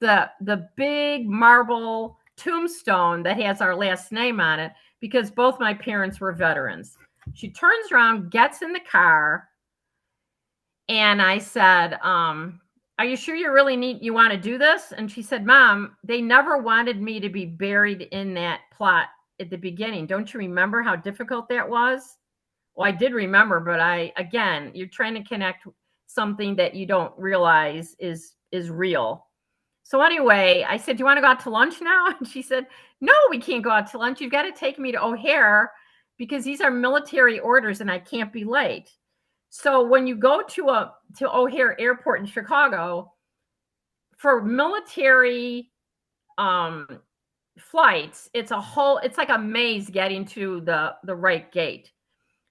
Speaker 3: the big marble tombstone that has our last name on it, because both my parents were veterans. She turns around, gets in the car, and I said, "Are you sure you want to do this?" And she said, "Mom, they never wanted me to be buried in that plot at the beginning. Don't you remember how difficult that was?" Well, I did remember, but again, you're trying to connect something that you don't realize is real. So anyway, I said, "Do you want to go out to lunch now?" And she said, "No, we can't go out to lunch. You've got to take me to O'Hare because these are military orders and I can't be late." So when you go to O'Hare Airport in Chicago, for military flights, it's like a maze getting to the right gate.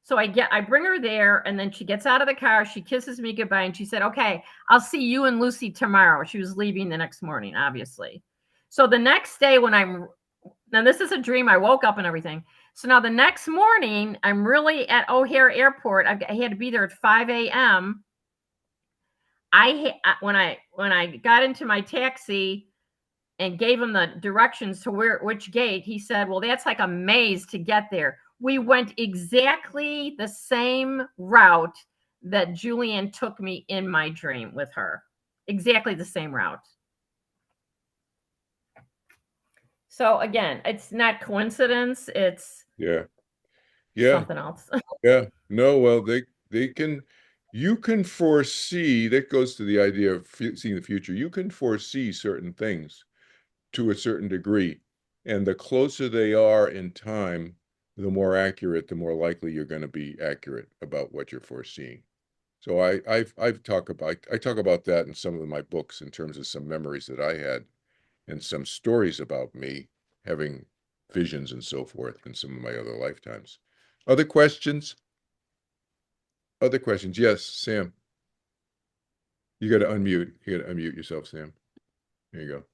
Speaker 3: So I bring her there, and then she gets out of the car, she kisses me goodbye, and she said, "Okay, I'll see you and Lucy tomorrow." She was leaving the next morning, obviously. So the next day now this is a dream, I woke up and everything. So now the next morning, I'm really at O'Hare Airport. I had to be there at 5 a.m. When I got into my taxi and gave him the directions to which gate, he said, "Well, that's like a maze to get there. We went exactly the same route that Julian took me in my dream with her. Exactly the same route. So again, it's not coincidence, it's
Speaker 2: Yeah. Yeah.
Speaker 3: something else.
Speaker 2: Yeah. No, well, they can, you can foresee, that goes to the idea of seeing the future. You can foresee certain things to a certain degree. And the closer they are in time, the more accurate, the more likely you're going to be accurate about what you're foreseeing. So I talk about that in some of my books in terms of some memories that I had and some stories about me having visions and so forth in some of my other lifetimes. Other questions? Other questions? Yes, Sam. You got to unmute. You got to unmute yourself, Sam. There you go.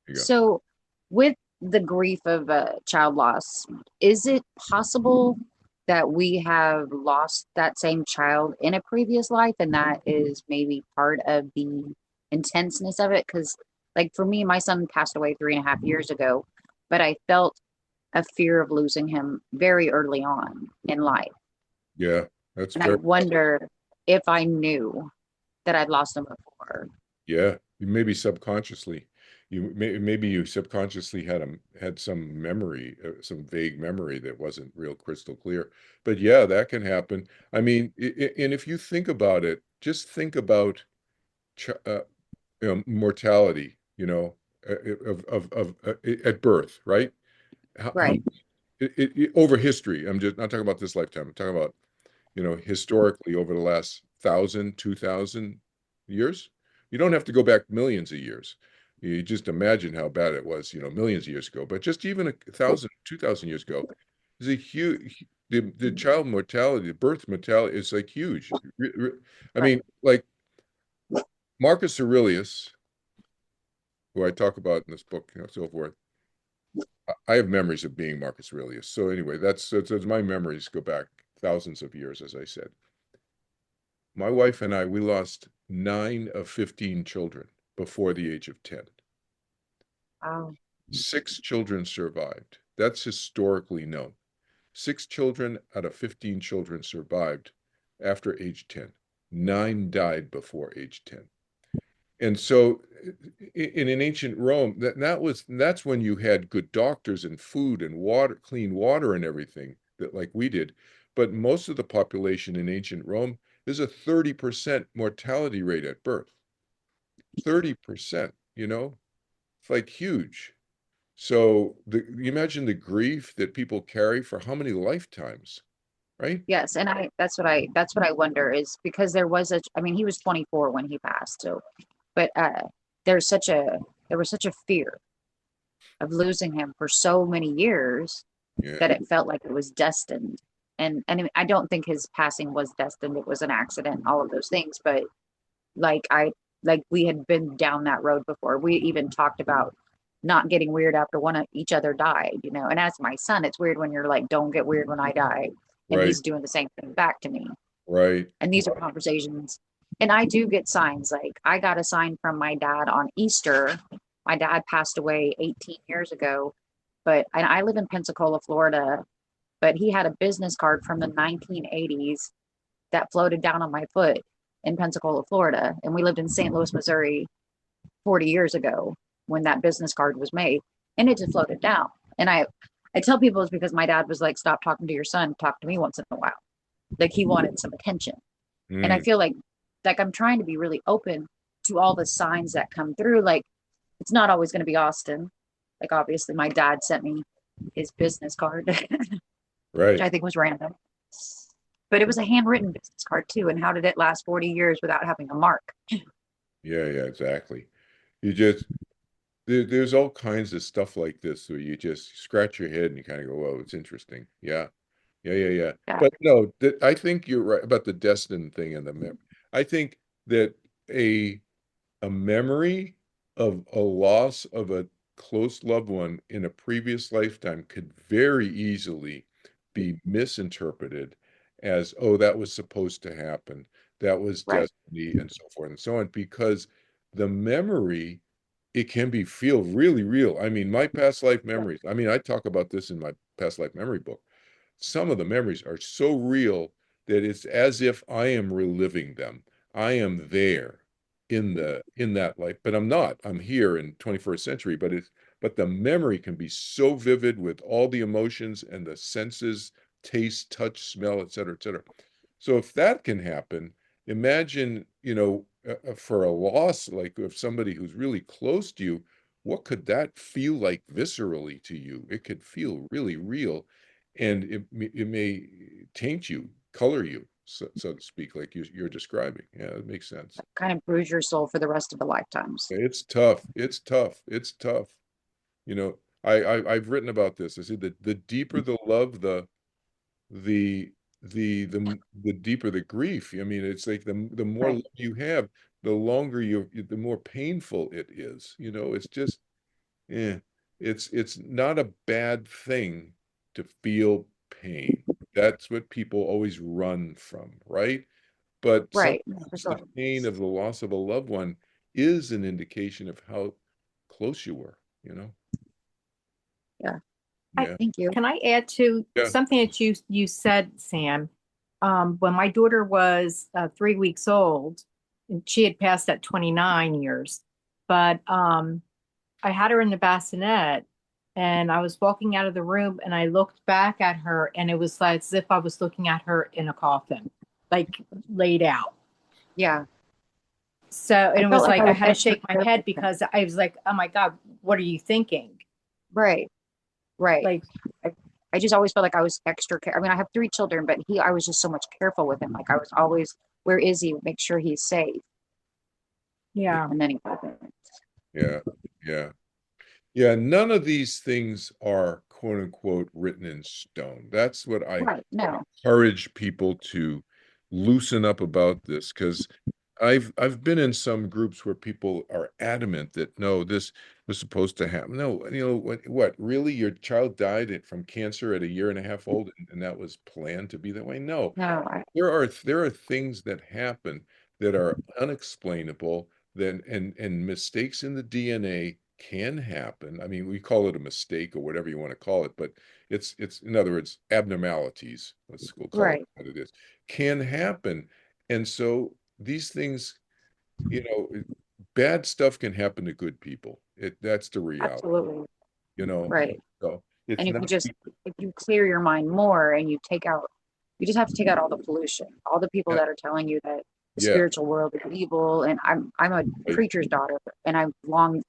Speaker 2: There you go.
Speaker 5: So, with the grief of child loss, is it possible that we have lost that same child in a previous life and that is maybe part of the intenseness of it? Because, like, for me, my son passed away 3.5 years ago, but I felt a fear of losing him very early on in life.
Speaker 2: Yeah, that's
Speaker 5: And I
Speaker 2: very,
Speaker 5: wonder if I knew that I'd lost him before.
Speaker 2: yeah, maybe subconsciously. Maybe you subconsciously had some memory, some vague memory that wasn't real crystal clear. But yeah, that can happen. I mean, and if you think about it, just think about ch mortality, at birth, right? How
Speaker 5: Right.
Speaker 2: over history. I'm just not talking about this lifetime. I'm talking about, historically over the last 1,000, 2,000 years. You don't have to go back millions of years. You just imagine how bad it was, millions of years ago. But just even 1,000, 2,000 years ago is a huge. The child mortality, the birth mortality is like huge. I
Speaker 5: Right.
Speaker 2: mean, like Marcus Aurelius, who I talk about in this book, so forth. I have memories of being Marcus Aurelius. So anyway, that's my memories go back thousands of years, as I said. My wife and I, we lost 9 of 15 children before the age of 10.
Speaker 5: Wow.
Speaker 2: 6 children survived. That's historically known. 6 children out of 15 children survived after age 10. 9 died before age 10. And so in ancient Rome, that's when you had good doctors and food and water, clean water and everything that like we did. But most of the population in ancient Rome, there's a 30% mortality rate at birth. 30%, it's like huge. So you imagine the grief that people carry for how many lifetimes, right?
Speaker 5: Yes, and that's what I wonder is because I mean he was 24 when he passed, so but there's such a there was such a fear of losing him for so many years
Speaker 2: Yeah,
Speaker 5: that it felt like it was destined. And I don't think his passing was destined. It was an accident, all of those things, but like I like we had been down that road before. We even talked about not getting weird after one of each other died. And as my son, it's weird when you're like, don't get weird when I die. And
Speaker 2: right,
Speaker 5: he's doing the same thing back to me.
Speaker 2: right,
Speaker 5: And these are conversations. And I do get signs. Like I got a sign from my dad on Easter. My dad passed away 18 years ago, and I live in Pensacola, Florida, but he had a business card from the 1980s that floated down on my foot in Pensacola, Florida. And we lived in St. Louis, Missouri 40 years ago when that business card was made. And it just floated down. And I tell people it's because my dad was like, stop talking to your son, talk to me once in a while. Like he wanted some attention. And I
Speaker 2: Mm,
Speaker 5: feel like I'm trying to be really open to all the signs that come through. Like it's not always going to be Austin. Like obviously my dad sent me his business card, which
Speaker 2: right.
Speaker 5: I think was random. But it was a handwritten business card too. And how did it last 40 years without having a mark?
Speaker 2: Yeah, yeah, exactly. You just there's all kinds of stuff like this where you just scratch your head and you kind of go, "Well, it's interesting." Yeah, yeah, yeah, yeah.
Speaker 5: Yeah.
Speaker 2: But no, I think you're right about the destined thing and the mem. I think that a a memory of a loss of a close loved one in a previous lifetime could very easily be misinterpreted as, oh, that was supposed to happen. That was
Speaker 5: Right.
Speaker 2: destiny and so forth and so on, because the memory it can feel really real. I mean, my past life memories, I mean, I talk about this in my past life memory book. Some of the memories are so real that it's as if I am reliving them. I am there in that life, but I'm not. I'm here in 21st century, but the memory can be so vivid with all the emotions and the senses, taste, touch, smell, et cetera, et cetera. So if that can happen, imagine, for a loss, like of somebody who's really close to you, what could that feel like viscerally to you? It could feel really real, and it may taint you, color you, so to speak, like you're describing. Yeah, it makes sense.
Speaker 5: Kind of bruise your soul for the rest of the lifetimes.
Speaker 2: It's tough. It's tough. It's tough. You know, I've written about this. I said that the deeper the love, the the deeper the grief. I mean, it's like the more
Speaker 5: Right.
Speaker 2: love you have, the longer the more painful it is. It's just, it's not a bad thing to feel pain. That's what people always run from, right? But
Speaker 5: Right.
Speaker 2: sometimes
Speaker 5: For
Speaker 2: the
Speaker 5: sure.
Speaker 2: pain of the loss of a loved one is an indication of how close you were, you know?
Speaker 5: Yeah.
Speaker 2: Yeah.
Speaker 5: Thank you.
Speaker 4: Can I add to
Speaker 2: Yeah.
Speaker 4: something that you said, Sam? When my daughter was 3 weeks old, and she had passed at 29 years, but I had her in the bassinet, and I was walking out of the room, and I looked back at her, and it was like as if I was looking at her in a coffin, like laid out.
Speaker 5: Yeah.
Speaker 4: So, and
Speaker 5: I
Speaker 4: it
Speaker 5: felt
Speaker 4: was
Speaker 5: like
Speaker 4: like
Speaker 5: I
Speaker 4: I
Speaker 5: was
Speaker 4: had to
Speaker 5: extra
Speaker 4: shake my
Speaker 5: careful
Speaker 4: head
Speaker 5: with him.
Speaker 4: because I was like, oh my God, what are you thinking?
Speaker 5: Right. Right.
Speaker 4: Like,
Speaker 5: I just always felt like I was I mean, I have 3 children, but I was just so much careful with him. Like I was always, where is he? Make sure he's safe.
Speaker 4: yeah.
Speaker 5: And then he wasn't.
Speaker 2: Yeah. Yeah. Yeah. None of these things are quote unquote written in stone. That's what I
Speaker 5: Right. No.
Speaker 2: encourage people to loosen up about this, because I've been in some groups where people are adamant that no, this was supposed to happen. No, what really? Your child died from cancer at a year and a half old, and that was planned to be that way? No,
Speaker 5: No.
Speaker 2: there are things that happen that are unexplainable, and mistakes in the DNA can happen. I mean, we call it a mistake or whatever you want to call it, but it's in other words, abnormalities, we'll call it
Speaker 5: Right.
Speaker 2: what it is, can happen. And so these things, you know, bad stuff can happen to good people. That's the reality,
Speaker 5: Absolutely.
Speaker 2: you know.
Speaker 5: Right.
Speaker 2: So it's
Speaker 5: And
Speaker 2: not,
Speaker 5: if you clear your mind more and you just have to take out all the pollution, all the people
Speaker 2: yeah,
Speaker 5: that are telling you that the
Speaker 2: yeah,
Speaker 5: spiritual world is evil. And I'm a
Speaker 2: right,
Speaker 5: preacher's daughter, and I've long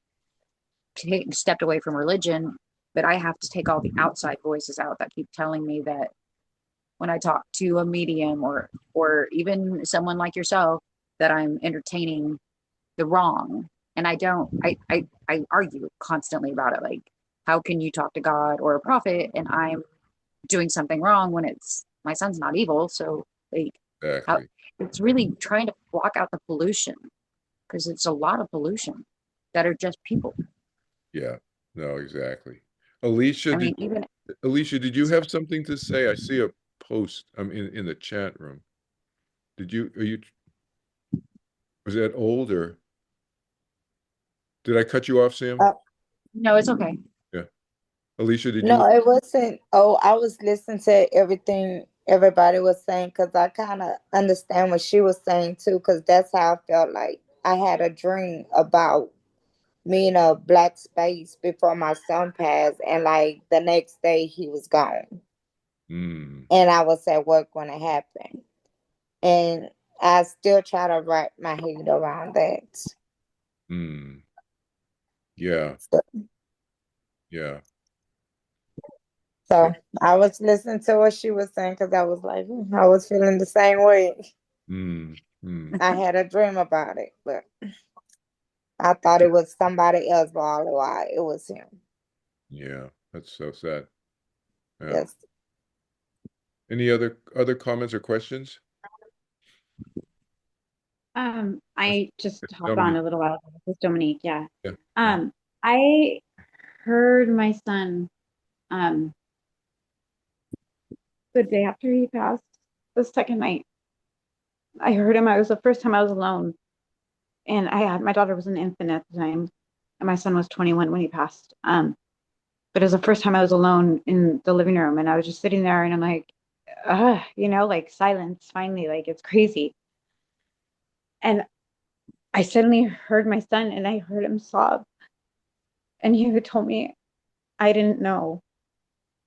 Speaker 5: stepped away from religion, but I have to take all the outside voices out that keep telling me that when I talk to a medium or even someone like yourself, that I'm entertaining the wrong. And I don't, I argue constantly about it. Like, how can you talk to God or a prophet and I'm doing something wrong when my son's not evil? So like, how,
Speaker 2: exactly.
Speaker 5: it's really trying to block out the pollution, because it's a lot of pollution that are just people.
Speaker 2: Yeah, no, exactly. Alicia,
Speaker 5: I
Speaker 2: did
Speaker 5: mean, even
Speaker 2: Alicia, did you have something to say? I see a post in the chat room. Was that old, or did I cut you off, Sam?
Speaker 6: Uh,
Speaker 5: no, it's okay.
Speaker 2: Yeah. Alicia, did you?
Speaker 6: no, it wasn't. Oh, I was listening to everything everybody was saying because I kind of understand what she was saying too, because that's how I felt like I had a dream about me in a black space before my son passed, and like the next day he was gone,
Speaker 2: Mm,
Speaker 6: and I was at work when it happened, and I still try to wrap my head around that.
Speaker 2: mm, yeah,
Speaker 6: So,
Speaker 2: yeah, yeah.
Speaker 6: so I was listening to what she was saying because I was like, I was feeling the same way.
Speaker 2: Mm, mm,
Speaker 6: I had a dream about it, but I thought it was somebody else, but all the while it was him.
Speaker 2: yeah. That's so sad. Yeah.
Speaker 6: Yes.
Speaker 2: Any other comments or questions?
Speaker 7: I just
Speaker 2: It's
Speaker 7: hopped on
Speaker 2: Dominique.
Speaker 7: a little while ago. This is Dominique, yeah.
Speaker 2: Yeah.
Speaker 7: I heard my son um the day after he passed, the second night. I heard him. It was the first time I was alone. And my daughter was an infant at the time. and my son was 21 when he passed. But it was the first time I was alone in the living room, and I was just sitting there, and I'm like, like silence finally, like it's crazy. And I suddenly heard my son, and I heard him sob, and he had told me, I didn't know.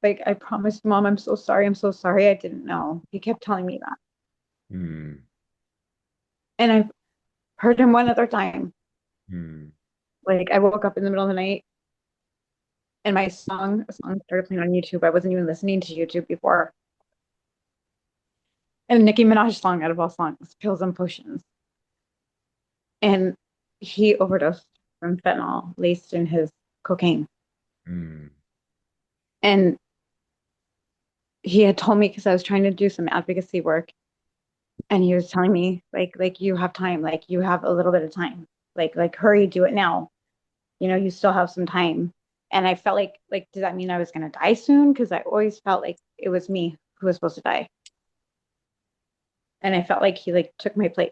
Speaker 7: Like, I promised Mom, I'm so sorry. I'm so sorry. I didn't know. He kept telling me that.
Speaker 2: Hmm.
Speaker 7: And I heard him one other time.
Speaker 2: Hmm.
Speaker 7: Like, I woke up in the middle of the night and a song started playing on YouTube. I wasn't even listening to YouTube before. And Nicki Minaj song, out of all songs, Pills and Potions. And he overdosed from fentanyl laced in his cocaine.
Speaker 2: Hmm.
Speaker 7: And he had told me, because I was trying to do some advocacy work, and he was telling me, like you have time, like you have a little bit of time, like hurry, do it now. You still have some time. And I felt like, does that mean I was gonna die soon? Because I always felt like it was me who was supposed to die. And I felt like he like took my place.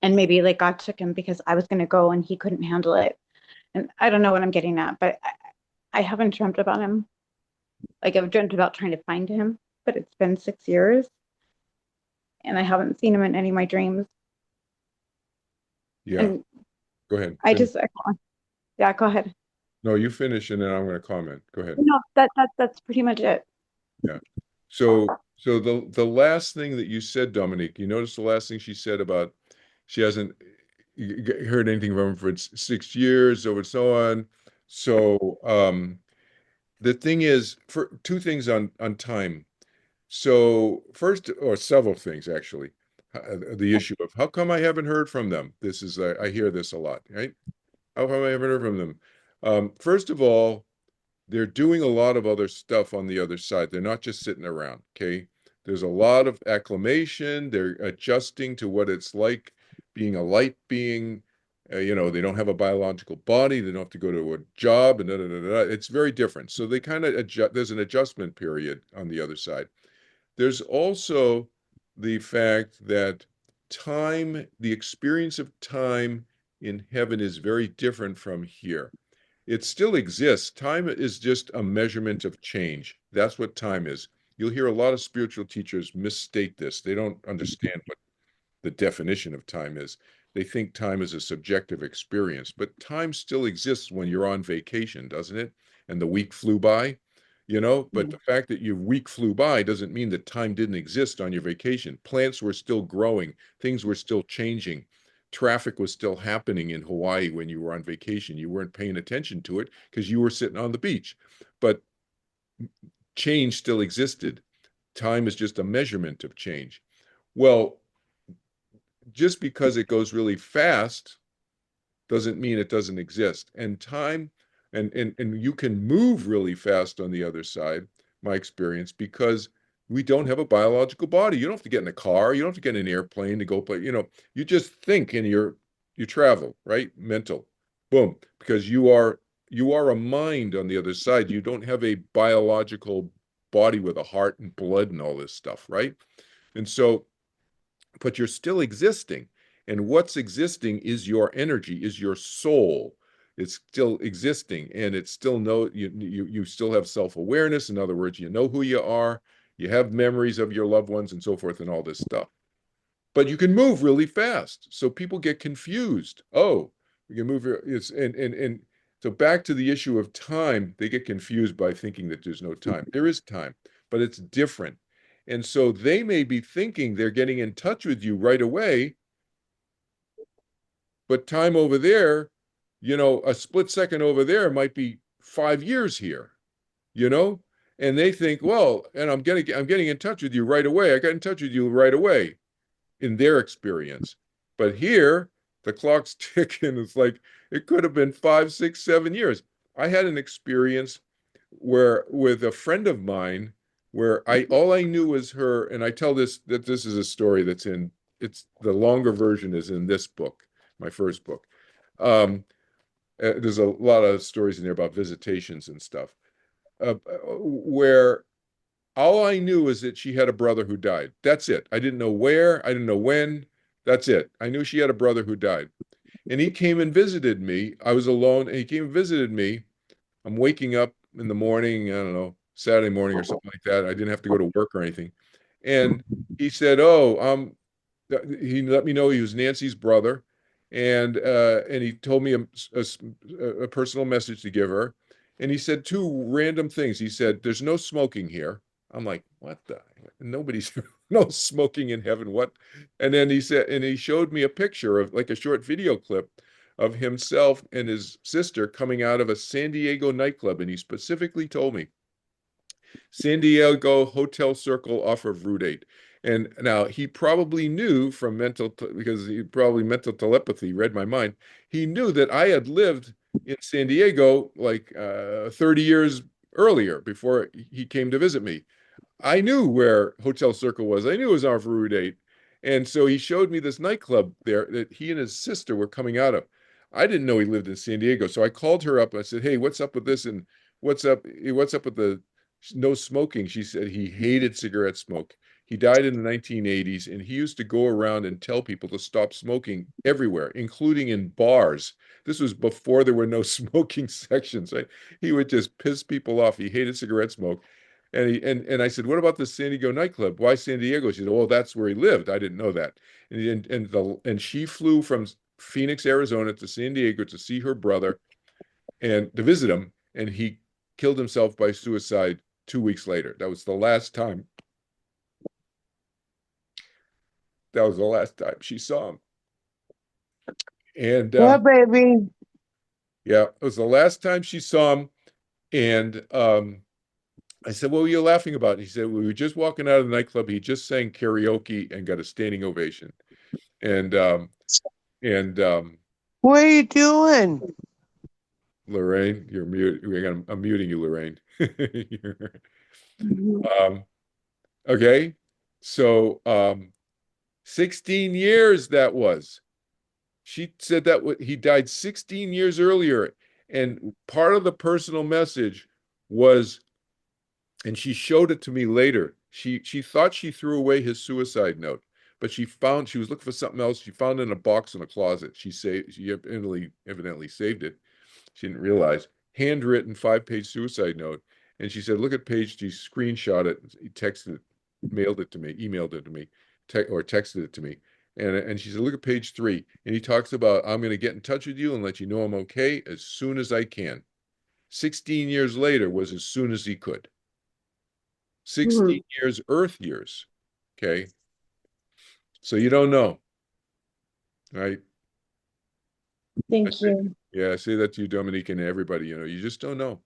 Speaker 7: And maybe like God took him because I was gonna go and he couldn't handle it. And I don't know what I'm getting at, but I haven't dreamt about him. Like I've dreamt about trying to find him, but it's been 6 years and I haven't seen him in any of my dreams.
Speaker 2: Yeah.
Speaker 7: And
Speaker 2: Go ahead.
Speaker 7: I
Speaker 2: Finish.
Speaker 7: just, yeah, go ahead.
Speaker 2: No, you finish and then I'm going to comment. Go ahead.
Speaker 7: No, that's pretty much it.
Speaker 2: Yeah. So the last thing that you said, Dominique, you notice the last thing she said about she hasn't heard anything from him for 6 years or so on. So the thing is, for two things on time. So first, or several things actually, the issue of how come I haven't heard from them? This is I hear this a lot, right? How come I haven't heard from them? First of all, they're doing a lot of other stuff on the other side. They're not just sitting around, okay? There's a lot of acclimation. They're adjusting to what it's like being a light being. They don't have a biological body. They don't have to go to a job and da, da, da, da. It's very different. So they kind of adjust. There's an adjustment period on the other side. There's also the fact that time, the experience of time in heaven is very different from here. It still exists. Time is just a measurement of change. That's what time is. You'll hear a lot of spiritual teachers misstate this. They don't understand what the definition of time is. They think time is a subjective experience, but time still exists when you're on vacation, doesn't it? And the week flew by, but the fact that your week flew by doesn't mean that time didn't exist on your vacation. Plants were still growing, things were still changing. Traffic was still happening in Hawaii when you were on vacation. You weren't paying attention to it because you were sitting on the beach. But change still existed. Time is just a measurement of change. Well, just because it goes really fast doesn't mean it doesn't exist. And time and you can move really fast on the other side, my experience, because we don't have a biological body. You don't have to get in a car, you don't have to get in an airplane to go play, you just think and you travel, right? Mental. Boom. Because you are a mind on the other side. You don't have a biological body with a heart and blood and all this stuff, right? And so but you're still existing. And what's existing is your energy, is your soul. It's still existing, and it's still you still have self-awareness. In other words, you know who you are, you have memories of your loved ones and so forth and all this stuff. But you can move really fast. So people get confused. Oh, you can move it's and so back to the issue of time, they get confused by thinking that there's no time. There is time, but it's different. And so they may be thinking they're getting in touch with you right away, but time over there, a split second over there might be 5 years here, you know? And they think, well, and I'm getting in touch with you right away. I got in touch with you right away in their experience. But here, the clock's ticking. It's like it could have been 5, 6, 7 years. I had an experience where with a friend of mine where I all I knew was her, and I tell this is a story it's the longer version is in this book, my first book. Um, there's a lot of stories in there about visitations and stuff, where all I knew is that she had a brother who died. That's it. I didn't know where, I didn't know when. That's it. I knew she had a brother who died. And he came and visited me. I was alone, and he came and visited me. I'm waking up in the morning, I don't know, Saturday morning or something like that. I didn't have to go to work or anything. And he said, "Oh, he let me know he was Nancy's brother, and he told me a personal message to give her, and he said two random things. He said, "There's no smoking here." I'm like, "What the? Nobody's no smoking in heaven. What?" And then he said, and he showed me a picture of like a short video clip of himself and his sister coming out of a San Diego nightclub, and he specifically told me San Diego Hotel Circle off of Route 8. And now he probably knew from because he probably mental telepathy read my mind. He knew that I had lived in San Diego like 30 years earlier before he came to visit me. I knew where Hotel Circle was. I knew it was off Route 8. And so he showed me this nightclub there that he and his sister were coming out of. I didn't know he lived in San Diego. So I called her up and I said, "Hey, what's up with this? And what's up with the no smoking?" She said he hated cigarette smoke. He died in the 1980s, and he used to go around and tell people to stop smoking everywhere, including in bars. This was before there were no smoking sections, right? He would just piss people off. He hated cigarette smoke. And I said, "What about the San Diego nightclub? Why San Diego?" She said, "Oh, that's where he lived. I didn't know that." And she flew from Phoenix, Arizona to San Diego to see her brother and to visit him, and he killed himself by suicide 2 weeks later. That was the last time. That was the last time she saw him. And
Speaker 8: Yeah, baby.
Speaker 2: yeah, it was the last time she saw him. And I said, "What were you laughing about?" And he said, "We were just walking out of the nightclub. He just sang karaoke and got a standing ovation." And and
Speaker 8: What are you doing?
Speaker 2: Lorraine, you're mute. I'm muting you, Lorraine. Okay. So 16 years that was. She said that he died 16 years earlier. And part of the personal message was, and she showed it to me later. She thought she threw away his suicide note, but she was looking for something else. She found it in a box in a closet. She evidently saved it. She didn't realize. Handwritten 5-page suicide note. And she said, "Look at page." She screenshot it, he texted it, mailed it to me, emailed it to me, or texted it to me. And she said, "Look at page 3." And he talks about, "I'm going to get in touch with you and let you know I'm okay as soon as I can." 16 years later was as soon as he could. 16 years, Earth years. Okay. So you don't know, right?
Speaker 7: Thank you.
Speaker 2: Yeah, I say that to you, Dominique, and everybody, you just don't know,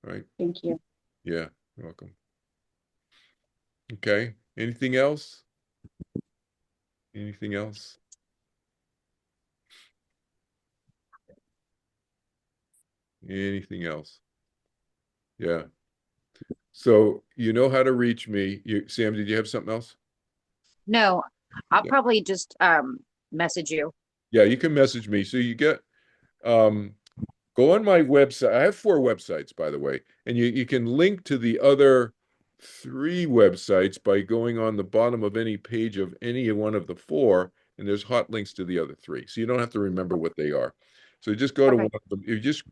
Speaker 2: right?
Speaker 7: Thank you.
Speaker 2: Yeah, you're welcome. Okay. Anything else? Anything else? Anything else? Yeah. So you know how to reach me. Sam, did you have something else?
Speaker 5: No, I'll
Speaker 2: Yeah.
Speaker 5: probably just message you.
Speaker 2: Yeah, you can message me. So you get go on my website. I have 4 websites, by the way, and you can link to the other 3 websites by going on the bottom of any page of any one of the 4, and there's hot links to the other 3. So you don't have to remember what they are. So just go to one of them. You just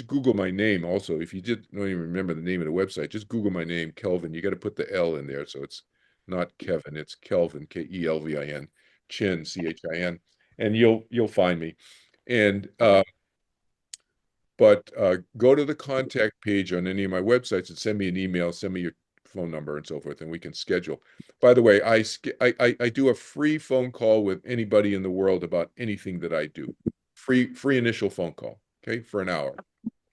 Speaker 2: Google my name also. If you just don't even remember the name of the website, just Google my name, Kelvin. You got to put the L in there, so it's not Kevin, it's Kelvin, Kelvin, Chin, Chin, and you'll find me. And but go to the contact page on any of my websites and send me an email, send me your phone number and so forth, and we can schedule. By the way, I do a free phone call with anybody in the world about anything that I do. Free initial phone call, okay, for an hour.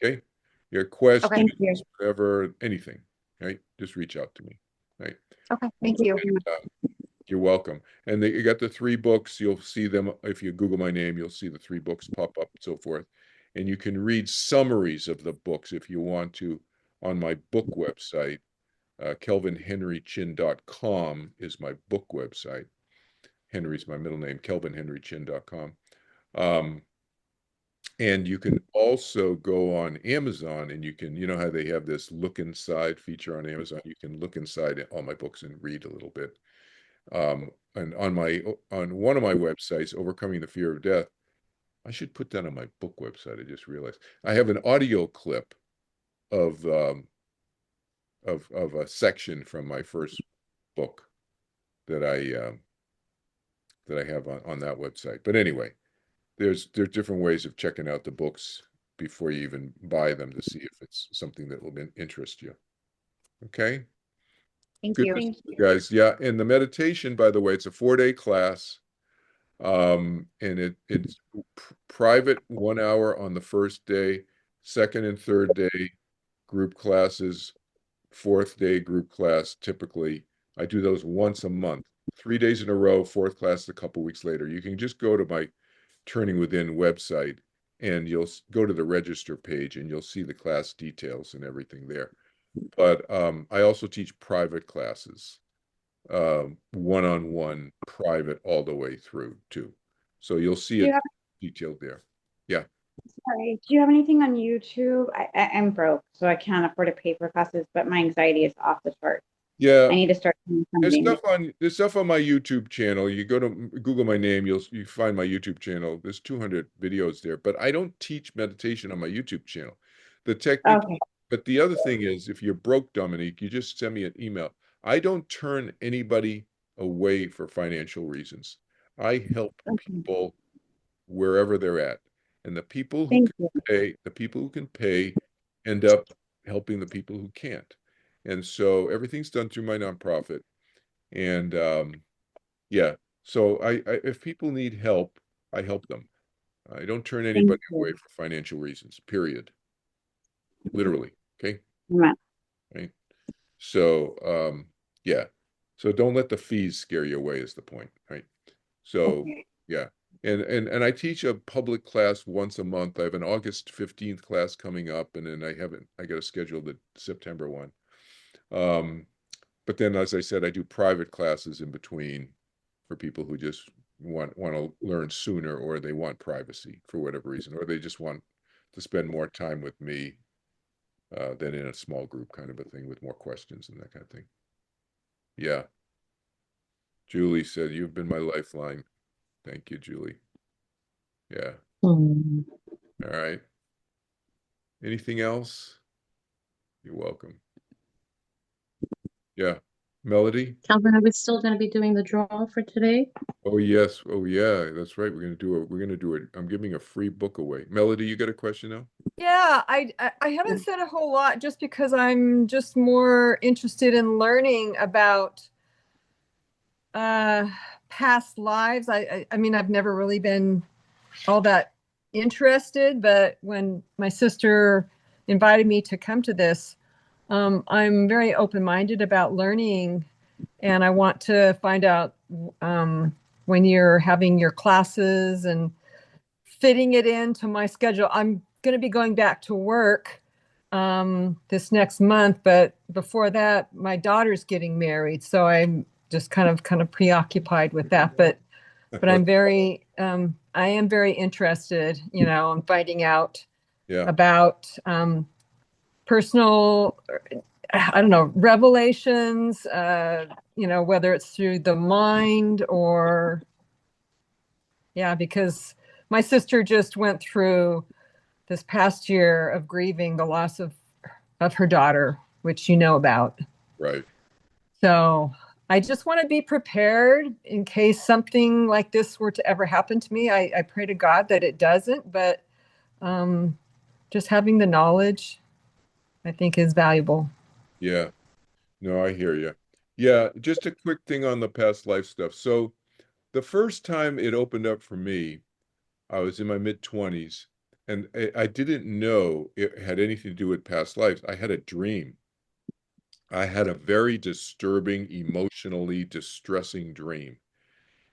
Speaker 2: Okay, your questions,
Speaker 5: Okay.
Speaker 7: Thank you.
Speaker 2: whatever, anything, right? Just reach out to me, right?
Speaker 5: Okay. Thank you.
Speaker 2: You're welcome. And you got the 3 books. You'll see them if you Google my name. You'll see the 3 books pop up and so forth. And you can read summaries of the books if you want to on my book website. KelvinHenryChin.com is my book website. Henry's my middle name, KelvinHenryChin.com. And you can also go on Amazon and you know how they have this look inside feature on Amazon. You can look inside all my books and read a little bit. And on one of my websites, Overcoming the Fear of Death, I should put that on my book website. I just realized I have an audio clip of a section from my first book that I have on that website. But anyway, there's different ways of checking out the books before you even buy them to see if it's something that will interest you. Okay.
Speaker 5: Thank
Speaker 2: Good
Speaker 5: you.
Speaker 2: to see
Speaker 7: Thank
Speaker 2: you guys. Yeah, and the meditation, by the way, it's a 4-day class. And it's private 1 hour on the first day, second and third day group classes, fourth day group class. Typically, I do those once a month, 3 days in a row, fourth class a couple weeks later. You can just go to my Turning Within website and you'll go to the register page and you'll see the class details and everything there. But I also teach private classes, one-on-one private all the way through too. So you'll see
Speaker 7: Do you
Speaker 2: it
Speaker 7: have,
Speaker 2: detailed there. Yeah.
Speaker 7: sorry, do you have anything on YouTube? I'm broke, so I can't afford to pay for classes, but my anxiety is off the chart.
Speaker 2: Yeah.
Speaker 7: I need to start doing
Speaker 2: There's
Speaker 7: something.
Speaker 2: stuff on my YouTube channel. You go to Google my name, you find my YouTube channel. There's 200 videos there, but I don't teach meditation on my YouTube channel. The technique,
Speaker 7: Okay.
Speaker 2: but the other thing is, if you're broke, Dominique, you just send me an email. I don't turn anybody away for financial reasons. I help
Speaker 7: Okay.
Speaker 2: people wherever they're at. And the people who
Speaker 7: Thank
Speaker 2: can
Speaker 7: you.
Speaker 2: pay end up helping the people who can't. And so everything's done through my nonprofit. And yeah, so I if people need help, I help them. I don't turn
Speaker 7: Thank
Speaker 2: anybody away
Speaker 7: you.
Speaker 2: for financial reasons, period. Literally. Okay.
Speaker 7: Amen.
Speaker 2: Right. So yeah. So don't let the fees scare you away is the point, right? So
Speaker 7: Okay.
Speaker 2: yeah. And I teach a public class once a month. I have an August 15th class coming up, and then I got to schedule the September one. But then, as I said, I do private classes in between for people who just want to learn sooner, or they want privacy for whatever reason, or they just want to spend more time with me than in a small group kind of a thing with more questions and that kind of thing. Yeah. Julie said, "You've been my lifeline." Thank you, Julie. Yeah.
Speaker 1: Hmm.
Speaker 2: All right. Anything else? You're welcome. Yeah. Melody?
Speaker 1: Calvin, are we still going to be doing the draw for today?
Speaker 2: Oh yes. Oh yeah. That's right. We're gonna do it. I'm giving a free book away. Melody, you got a question now?
Speaker 9: Yeah, I haven't said a whole lot just because I'm just more interested in learning about past lives. I mean, I've never really been all that interested, but when my sister invited me to come to this, I'm very open-minded about learning, and I want to find out when you're having your classes and fitting it into my schedule. I'm going to be going back to work this next month, but before that, my daughter's getting married, so I'm just kind of preoccupied with that. But I'm very I am very interested, in finding out
Speaker 2: Yeah.
Speaker 9: about personal, I don't know, revelations. Whether it's through the mind or because my sister just went through this past year of grieving the loss of her daughter, which you know about.
Speaker 2: Right.
Speaker 9: So I just want to be prepared in case something like this were to ever happen to me. I pray to God that it doesn't, but just having the knowledge, I think, is valuable.
Speaker 2: Yeah. No, I hear you. Yeah, just a quick thing on the past life stuff. So the first time it opened up for me, I was in my mid-20s, and I didn't know it had anything to do with past lives. I had a dream. I had a very disturbing, emotionally distressing dream.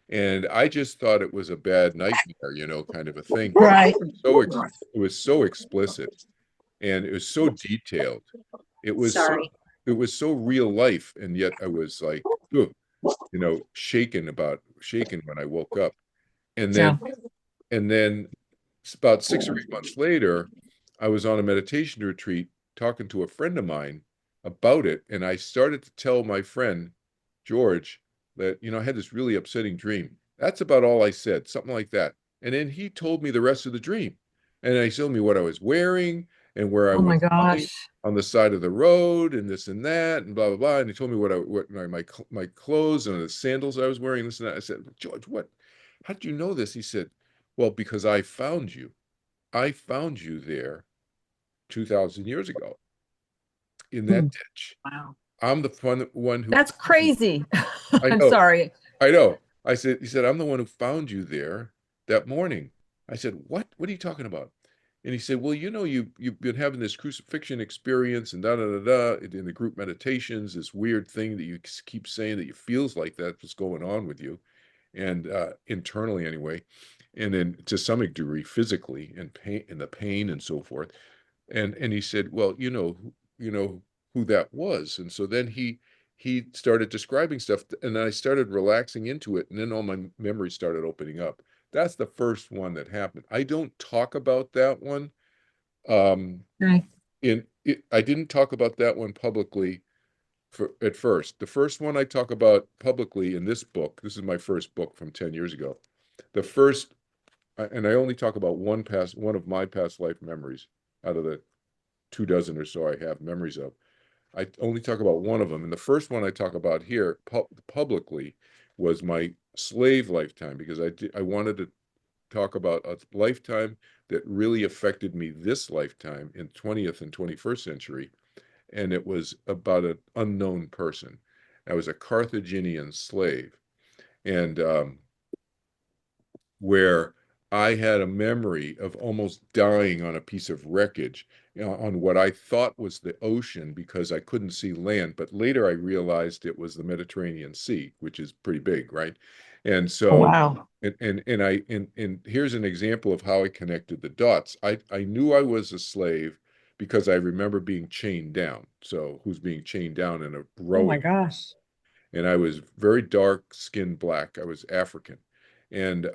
Speaker 2: And I just thought it was a bad nightmare, kind of a thing. But
Speaker 9: Right.
Speaker 2: it was so explicit and it was so detailed. It was so
Speaker 5: Sorry.
Speaker 2: it was so real life, and yet I was like, ugh, shaken when I woke up. And
Speaker 9: Yeah.
Speaker 2: then about 6 or 8 months later, I was on a meditation retreat talking to a friend of mine about it, and I started to tell my friend George that I had this really upsetting dream. That's about all I said, something like that. And then he told me the rest of the dream. And he told me what I was wearing and where I
Speaker 9: Oh my
Speaker 2: was lying
Speaker 9: gosh.
Speaker 2: on the side of the road and this and that and blah blah blah. And he told me what my clothes and the sandals I was wearing, this and that. I said, George, what? How did you know this? He said, well, because I found you. I found you there 2,000 years ago in that ditch.
Speaker 9: Wow.
Speaker 2: I'm the one who
Speaker 9: That's
Speaker 2: found you.
Speaker 9: crazy.
Speaker 2: I
Speaker 9: I'm
Speaker 2: know.
Speaker 9: sorry.
Speaker 2: I know. He said, I'm the one who found you there that morning. I said, what? What are you talking about? And he said, well, you've been having this crucifixion experience and da da da da in the group meditations, this weird thing that you keep saying that you feels like that's what's going on with you, and internally anyway, and then to some degree physically and pain and the pain and so forth. And he said, well, you know who that was. And so then he started describing stuff, and then I started relaxing into it, and then all my memories started opening up. That's the first one that happened. I don't talk about that one.
Speaker 9: Right.
Speaker 2: I didn't talk about that one publicly at first. The first one I talk about publicly in this book, this is my first book from 10 years ago. The first, and I only talk about one of my past life memories out of the 2 dozen or so I have memories of. I only talk about one of them. And the first one I talk about here publicly was my slave lifetime, because I wanted to talk about a lifetime that really affected me this lifetime in 20th and 21st century. And it was about an unknown person. I was a Carthaginian slave. And where I had a memory of almost dying on a piece of wreckage, on what I thought was the ocean because I couldn't see land. But later I realized it was the Mediterranean Sea, which is pretty big, right? And
Speaker 9: Oh,
Speaker 2: so,
Speaker 9: wow.
Speaker 2: and here's an example of how I connected the dots. I knew I was a slave because I remember being chained down. So who's being chained down in a
Speaker 9: Oh my
Speaker 2: rowing?
Speaker 9: gosh.
Speaker 2: And I was very dark skinned black. I was African. And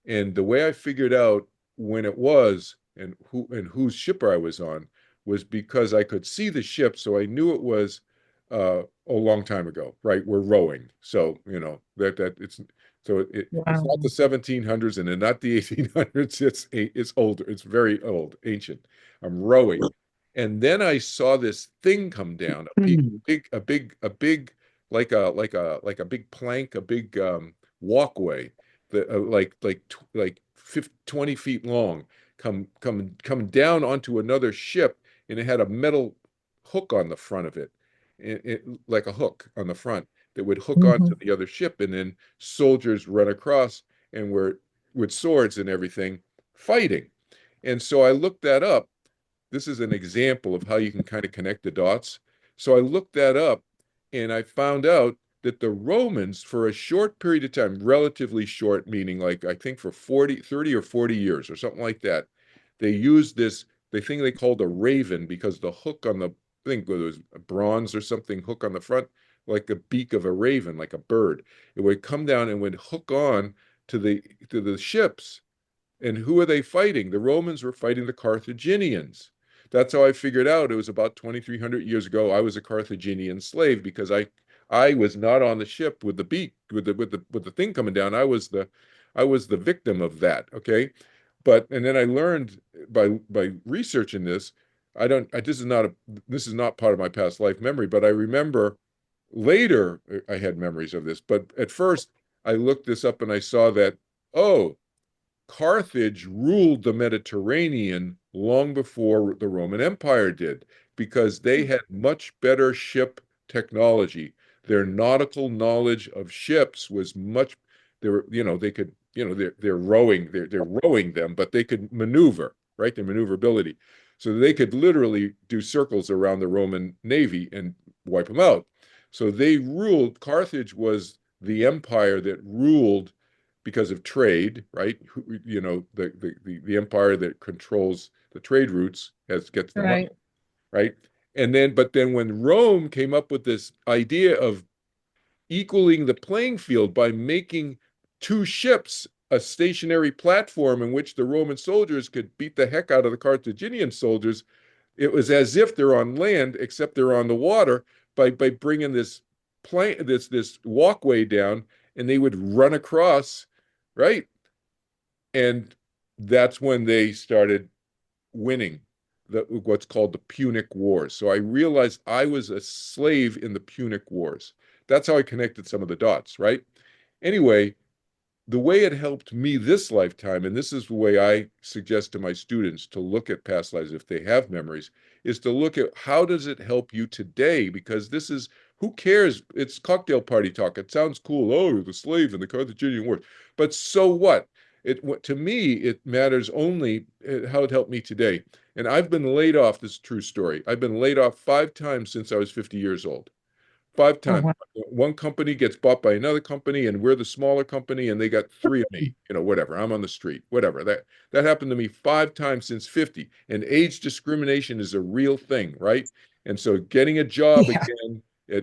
Speaker 2: and the way I figured out when it was and whose ship I was on was because I could see the ship, so I knew it was a long time ago, right? We're rowing, so that it's it's
Speaker 9: Wow.
Speaker 2: not the 1700s and then not the 1800s. It's older. It's very old, ancient. I'm rowing, and then I saw this thing come down, a big like a big plank, a big walkway that like 20 feet long, come down onto another ship, and it had a metal hook on the front of it, like a hook on the front that would hook onto the other ship, and then soldiers run across and were with swords and everything fighting. And so I looked that up. This is an example of how you can kind of connect the dots. So I looked that up, and I found out that the Romans, for a short period of time, relatively short, meaning like I think for 30 or 40 years or something like that, they used the thing they called a raven, because the hook on the thing, whether it was bronze or something, hook on the front, like the beak of a raven, like a bird. It would come down and would hook on to the ships. And who are they fighting? The Romans were fighting the Carthaginians. That's how I figured out it was about 2,300 years ago. I was a Carthaginian slave because I was not on the ship with the beak with the thing coming down. I was the victim of that. Okay, and then I learned by researching this. I don't. I, this is not part of my past life memory, but I remember later I had memories of this. But at first I looked this up and I saw that, oh, Carthage ruled the Mediterranean long before the Roman Empire did, because they had much better ship technology. Their nautical knowledge of ships was much. They could, they're rowing, they're rowing them, but they could maneuver, right? Their maneuverability. So they could literally do circles around the Roman navy and wipe them out. So they ruled. Carthage was the empire that ruled because of trade, right? The empire that controls the trade routes gets the money,
Speaker 9: Right.
Speaker 2: right? But then when Rome came up with this idea of equaling the playing field by making two ships a stationary platform in which the Roman soldiers could beat the heck out of the Carthaginian soldiers, it was as if they're on land, except they're on the water, by bringing this walkway down, and they would run across, right? And that's when they started winning what's called the Punic Wars. So I realized I was a slave in the Punic Wars. That's how I connected some of the dots, right? Anyway, the way it helped me this lifetime, and this is the way I suggest to my students to look at past lives if they have memories, is to look at how does it help you today? Because this is, who cares? It's cocktail party talk. It sounds cool. Oh, the slave in the Carthaginian Wars. But so what? To me, it matters only how it helped me today. And I've been laid off, this is a true story. I've been laid off 5 times since I was 50 years old. 5 times.
Speaker 9: wow.
Speaker 2: One company gets bought by another company, and we're the smaller company, and they got 3 of me. Whatever. I'm on the street. Whatever. That happened to me 5 times since 50. And age discrimination is a real thing, right? And so getting a job
Speaker 9: Yeah.
Speaker 2: again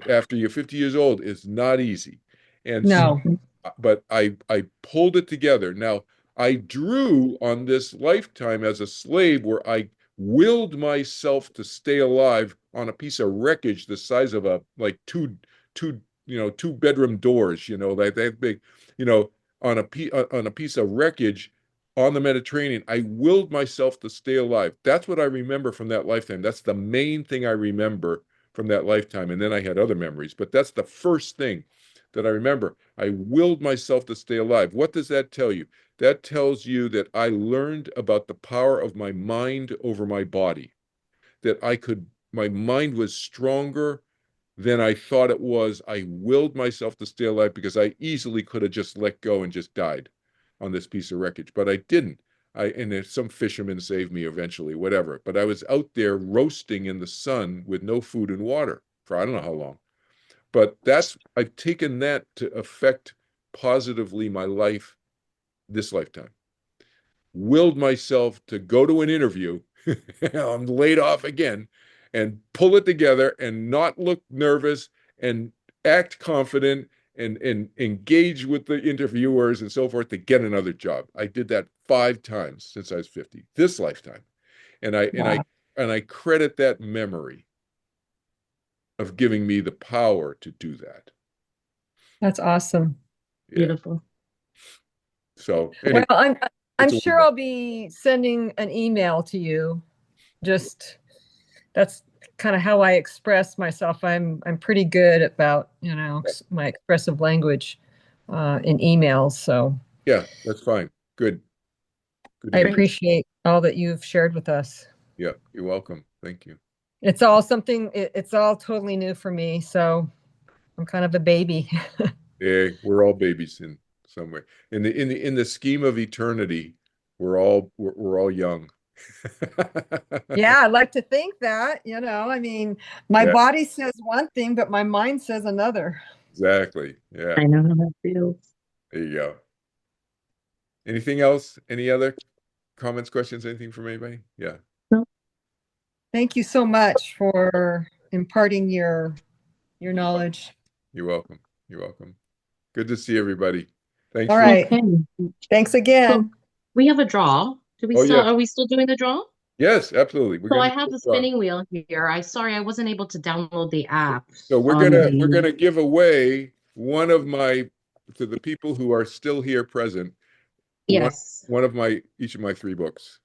Speaker 2: after you're 50 years old is not easy. And so,
Speaker 9: No.
Speaker 2: but I pulled it together. Now, I drew on this lifetime as a slave where I willed myself to stay alive on a piece of wreckage the size of a like two bedroom doors, like that big, on a piece of wreckage on the Mediterranean. I willed myself to stay alive. That's what I remember from that lifetime. That's the main thing I remember from that lifetime. And then I had other memories, but that's the first thing that I remember. I willed myself to stay alive. What does that tell you? That tells you that I learned about the power of my mind over my body, that my mind was stronger than I thought it was. I willed myself to stay alive because I easily could have just let go and just died on this piece of wreckage, but I didn't. And some fishermen saved me eventually, whatever. But I was out there roasting in the sun with no food and water for I don't know how long. But I've taken that to affect positively my life this lifetime. Willed myself to go to an interview. I'm laid off again, and pull it together and not look nervous and act confident and engage with the interviewers and so forth to get another job. I did that 5 times since I was 50, this lifetime. And I credit that memory of giving me the power to do that.
Speaker 9: That's awesome.
Speaker 2: Yeah.
Speaker 1: Beautiful.
Speaker 2: So anyway,
Speaker 9: Well, I'm
Speaker 2: it's a
Speaker 9: sure
Speaker 2: little-
Speaker 9: I'll be sending an email to you. Just that's kind of how I express myself. I'm pretty good about, my expressive language in emails. So
Speaker 2: yeah, that's fine. Good. Good
Speaker 9: I
Speaker 2: to hear.
Speaker 9: appreciate all that you've shared with us.
Speaker 2: Yeah, you're welcome. Thank you.
Speaker 9: It's all it's all totally new for me. So I'm kind of a baby.
Speaker 2: Yeah, we're all babies in some way. In the scheme of eternity, we're all young.
Speaker 9: Yeah, I like to think that, I mean, my
Speaker 2: Yeah.
Speaker 9: body says one thing, but my mind says another.
Speaker 2: Exactly. Yeah.
Speaker 1: I know how that feels.
Speaker 2: There you go. Anything else? Any other comments, questions, anything from anybody? Yeah.
Speaker 9: Thank you so much for imparting your knowledge.
Speaker 2: You're welcome. You're welcome. Good to see everybody. Thanks
Speaker 9: All
Speaker 2: for
Speaker 9: right.
Speaker 1: Okay.
Speaker 9: Thanks
Speaker 1: So
Speaker 9: again.
Speaker 1: we have a draw.
Speaker 2: Oh, yeah.
Speaker 1: Are we still doing the draw?
Speaker 2: Yes, absolutely. We're
Speaker 1: So I
Speaker 2: gonna
Speaker 1: have the spinning wheel here. Sorry, I wasn't able to download the app
Speaker 2: So we're
Speaker 1: on
Speaker 2: gonna
Speaker 1: the,
Speaker 2: give away one of my to the people who are still here present.
Speaker 1: yes,
Speaker 2: One of each of my 3 books.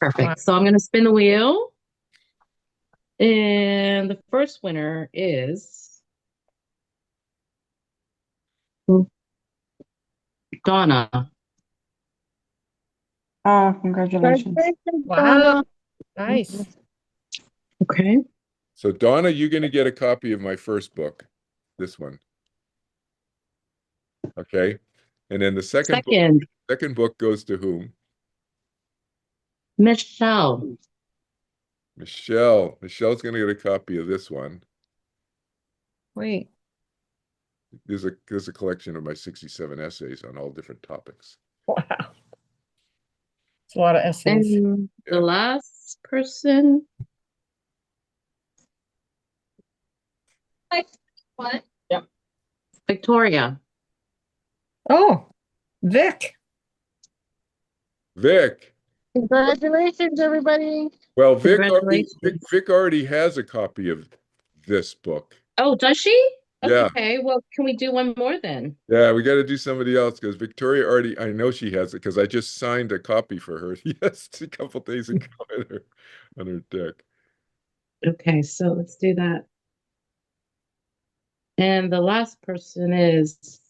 Speaker 1: perfect. So I'm going to spin the wheel. And the first winner is Donna.
Speaker 7: Oh, congratulations.
Speaker 9: Wow. Nice.
Speaker 1: Okay.
Speaker 2: So Donna, you're gonna get a copy of my first book, this one. Okay. And then the second book goes to whom?
Speaker 1: Michelle.
Speaker 2: Michelle. Michelle's gonna get a copy of this one.
Speaker 9: Wait.
Speaker 2: There's a collection of my 67 essays on all different topics.
Speaker 9: Wow. It's a lot of essays.
Speaker 1: And
Speaker 2: Yeah.
Speaker 1: the last person. What?
Speaker 9: Yep.
Speaker 1: Victoria.
Speaker 9: Oh, Vic.
Speaker 2: Vic.
Speaker 10: Congratulations, everybody.
Speaker 2: Well,
Speaker 1: Congratulations.
Speaker 2: Vic already has a copy of this book.
Speaker 1: Oh, does she?
Speaker 2: Yeah.
Speaker 1: Okay, well, can we do one more then?
Speaker 2: Yeah, we got to do somebody else because Victoria already, I know she has it because I just signed a copy for her. Yes, a couple days ago on her deck.
Speaker 1: Okay, so let's do that. And the last person is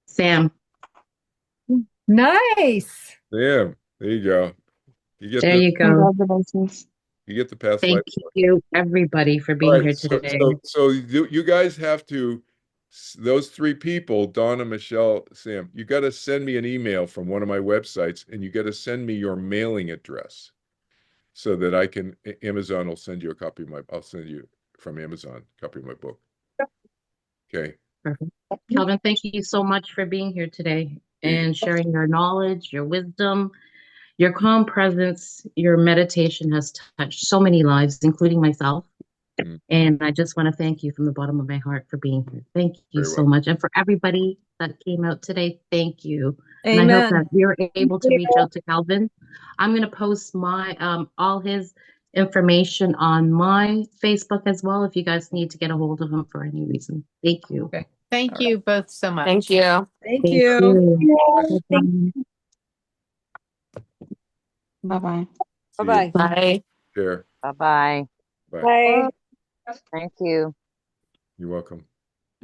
Speaker 1: Sam.
Speaker 9: Nice.
Speaker 2: Damn, there you go. You get
Speaker 1: There
Speaker 2: the
Speaker 1: you go.
Speaker 10: Congratulations.
Speaker 2: you get the past
Speaker 1: Thank
Speaker 2: life.
Speaker 1: you, everybody, for
Speaker 2: All
Speaker 1: being
Speaker 2: right,
Speaker 1: here
Speaker 2: so
Speaker 1: today.
Speaker 2: you guys have to, those three people, Donna, Michelle, Sam, you got to send me an email from one of my websites, and you got to send me your mailing address so that I can, Amazon will send you a copy of my, I'll send you from Amazon a copy of my book. Okay.
Speaker 1: Perfect. Kelvin, thank you so much for being here today and sharing your knowledge, your wisdom, your calm presence. Your meditation has touched so many lives, including myself.
Speaker 2: Mm.
Speaker 1: And I just want to thank you from the bottom of my heart for being here. Thank you
Speaker 2: Very
Speaker 1: so
Speaker 2: well.
Speaker 1: much. And for everybody that came out today, thank you. And I hope that
Speaker 9: Amen.
Speaker 1: you're able to reach out to Kelvin. I'm going to post my all his information on my Facebook as well if you guys need to get a hold of him for any reason. Thank you.
Speaker 9: Okay.
Speaker 4: Thank you both so much.
Speaker 3: Thank you.
Speaker 9: Thank
Speaker 1: Thank
Speaker 9: you.
Speaker 1: you. Bye-bye.
Speaker 10: Bye-bye.
Speaker 2: See you.
Speaker 9: Bye-bye.
Speaker 3: Bye.
Speaker 2: Care.
Speaker 11: Bye-bye.
Speaker 2: Bye.
Speaker 10: Bye.
Speaker 11: Thank you.
Speaker 2: You're welcome.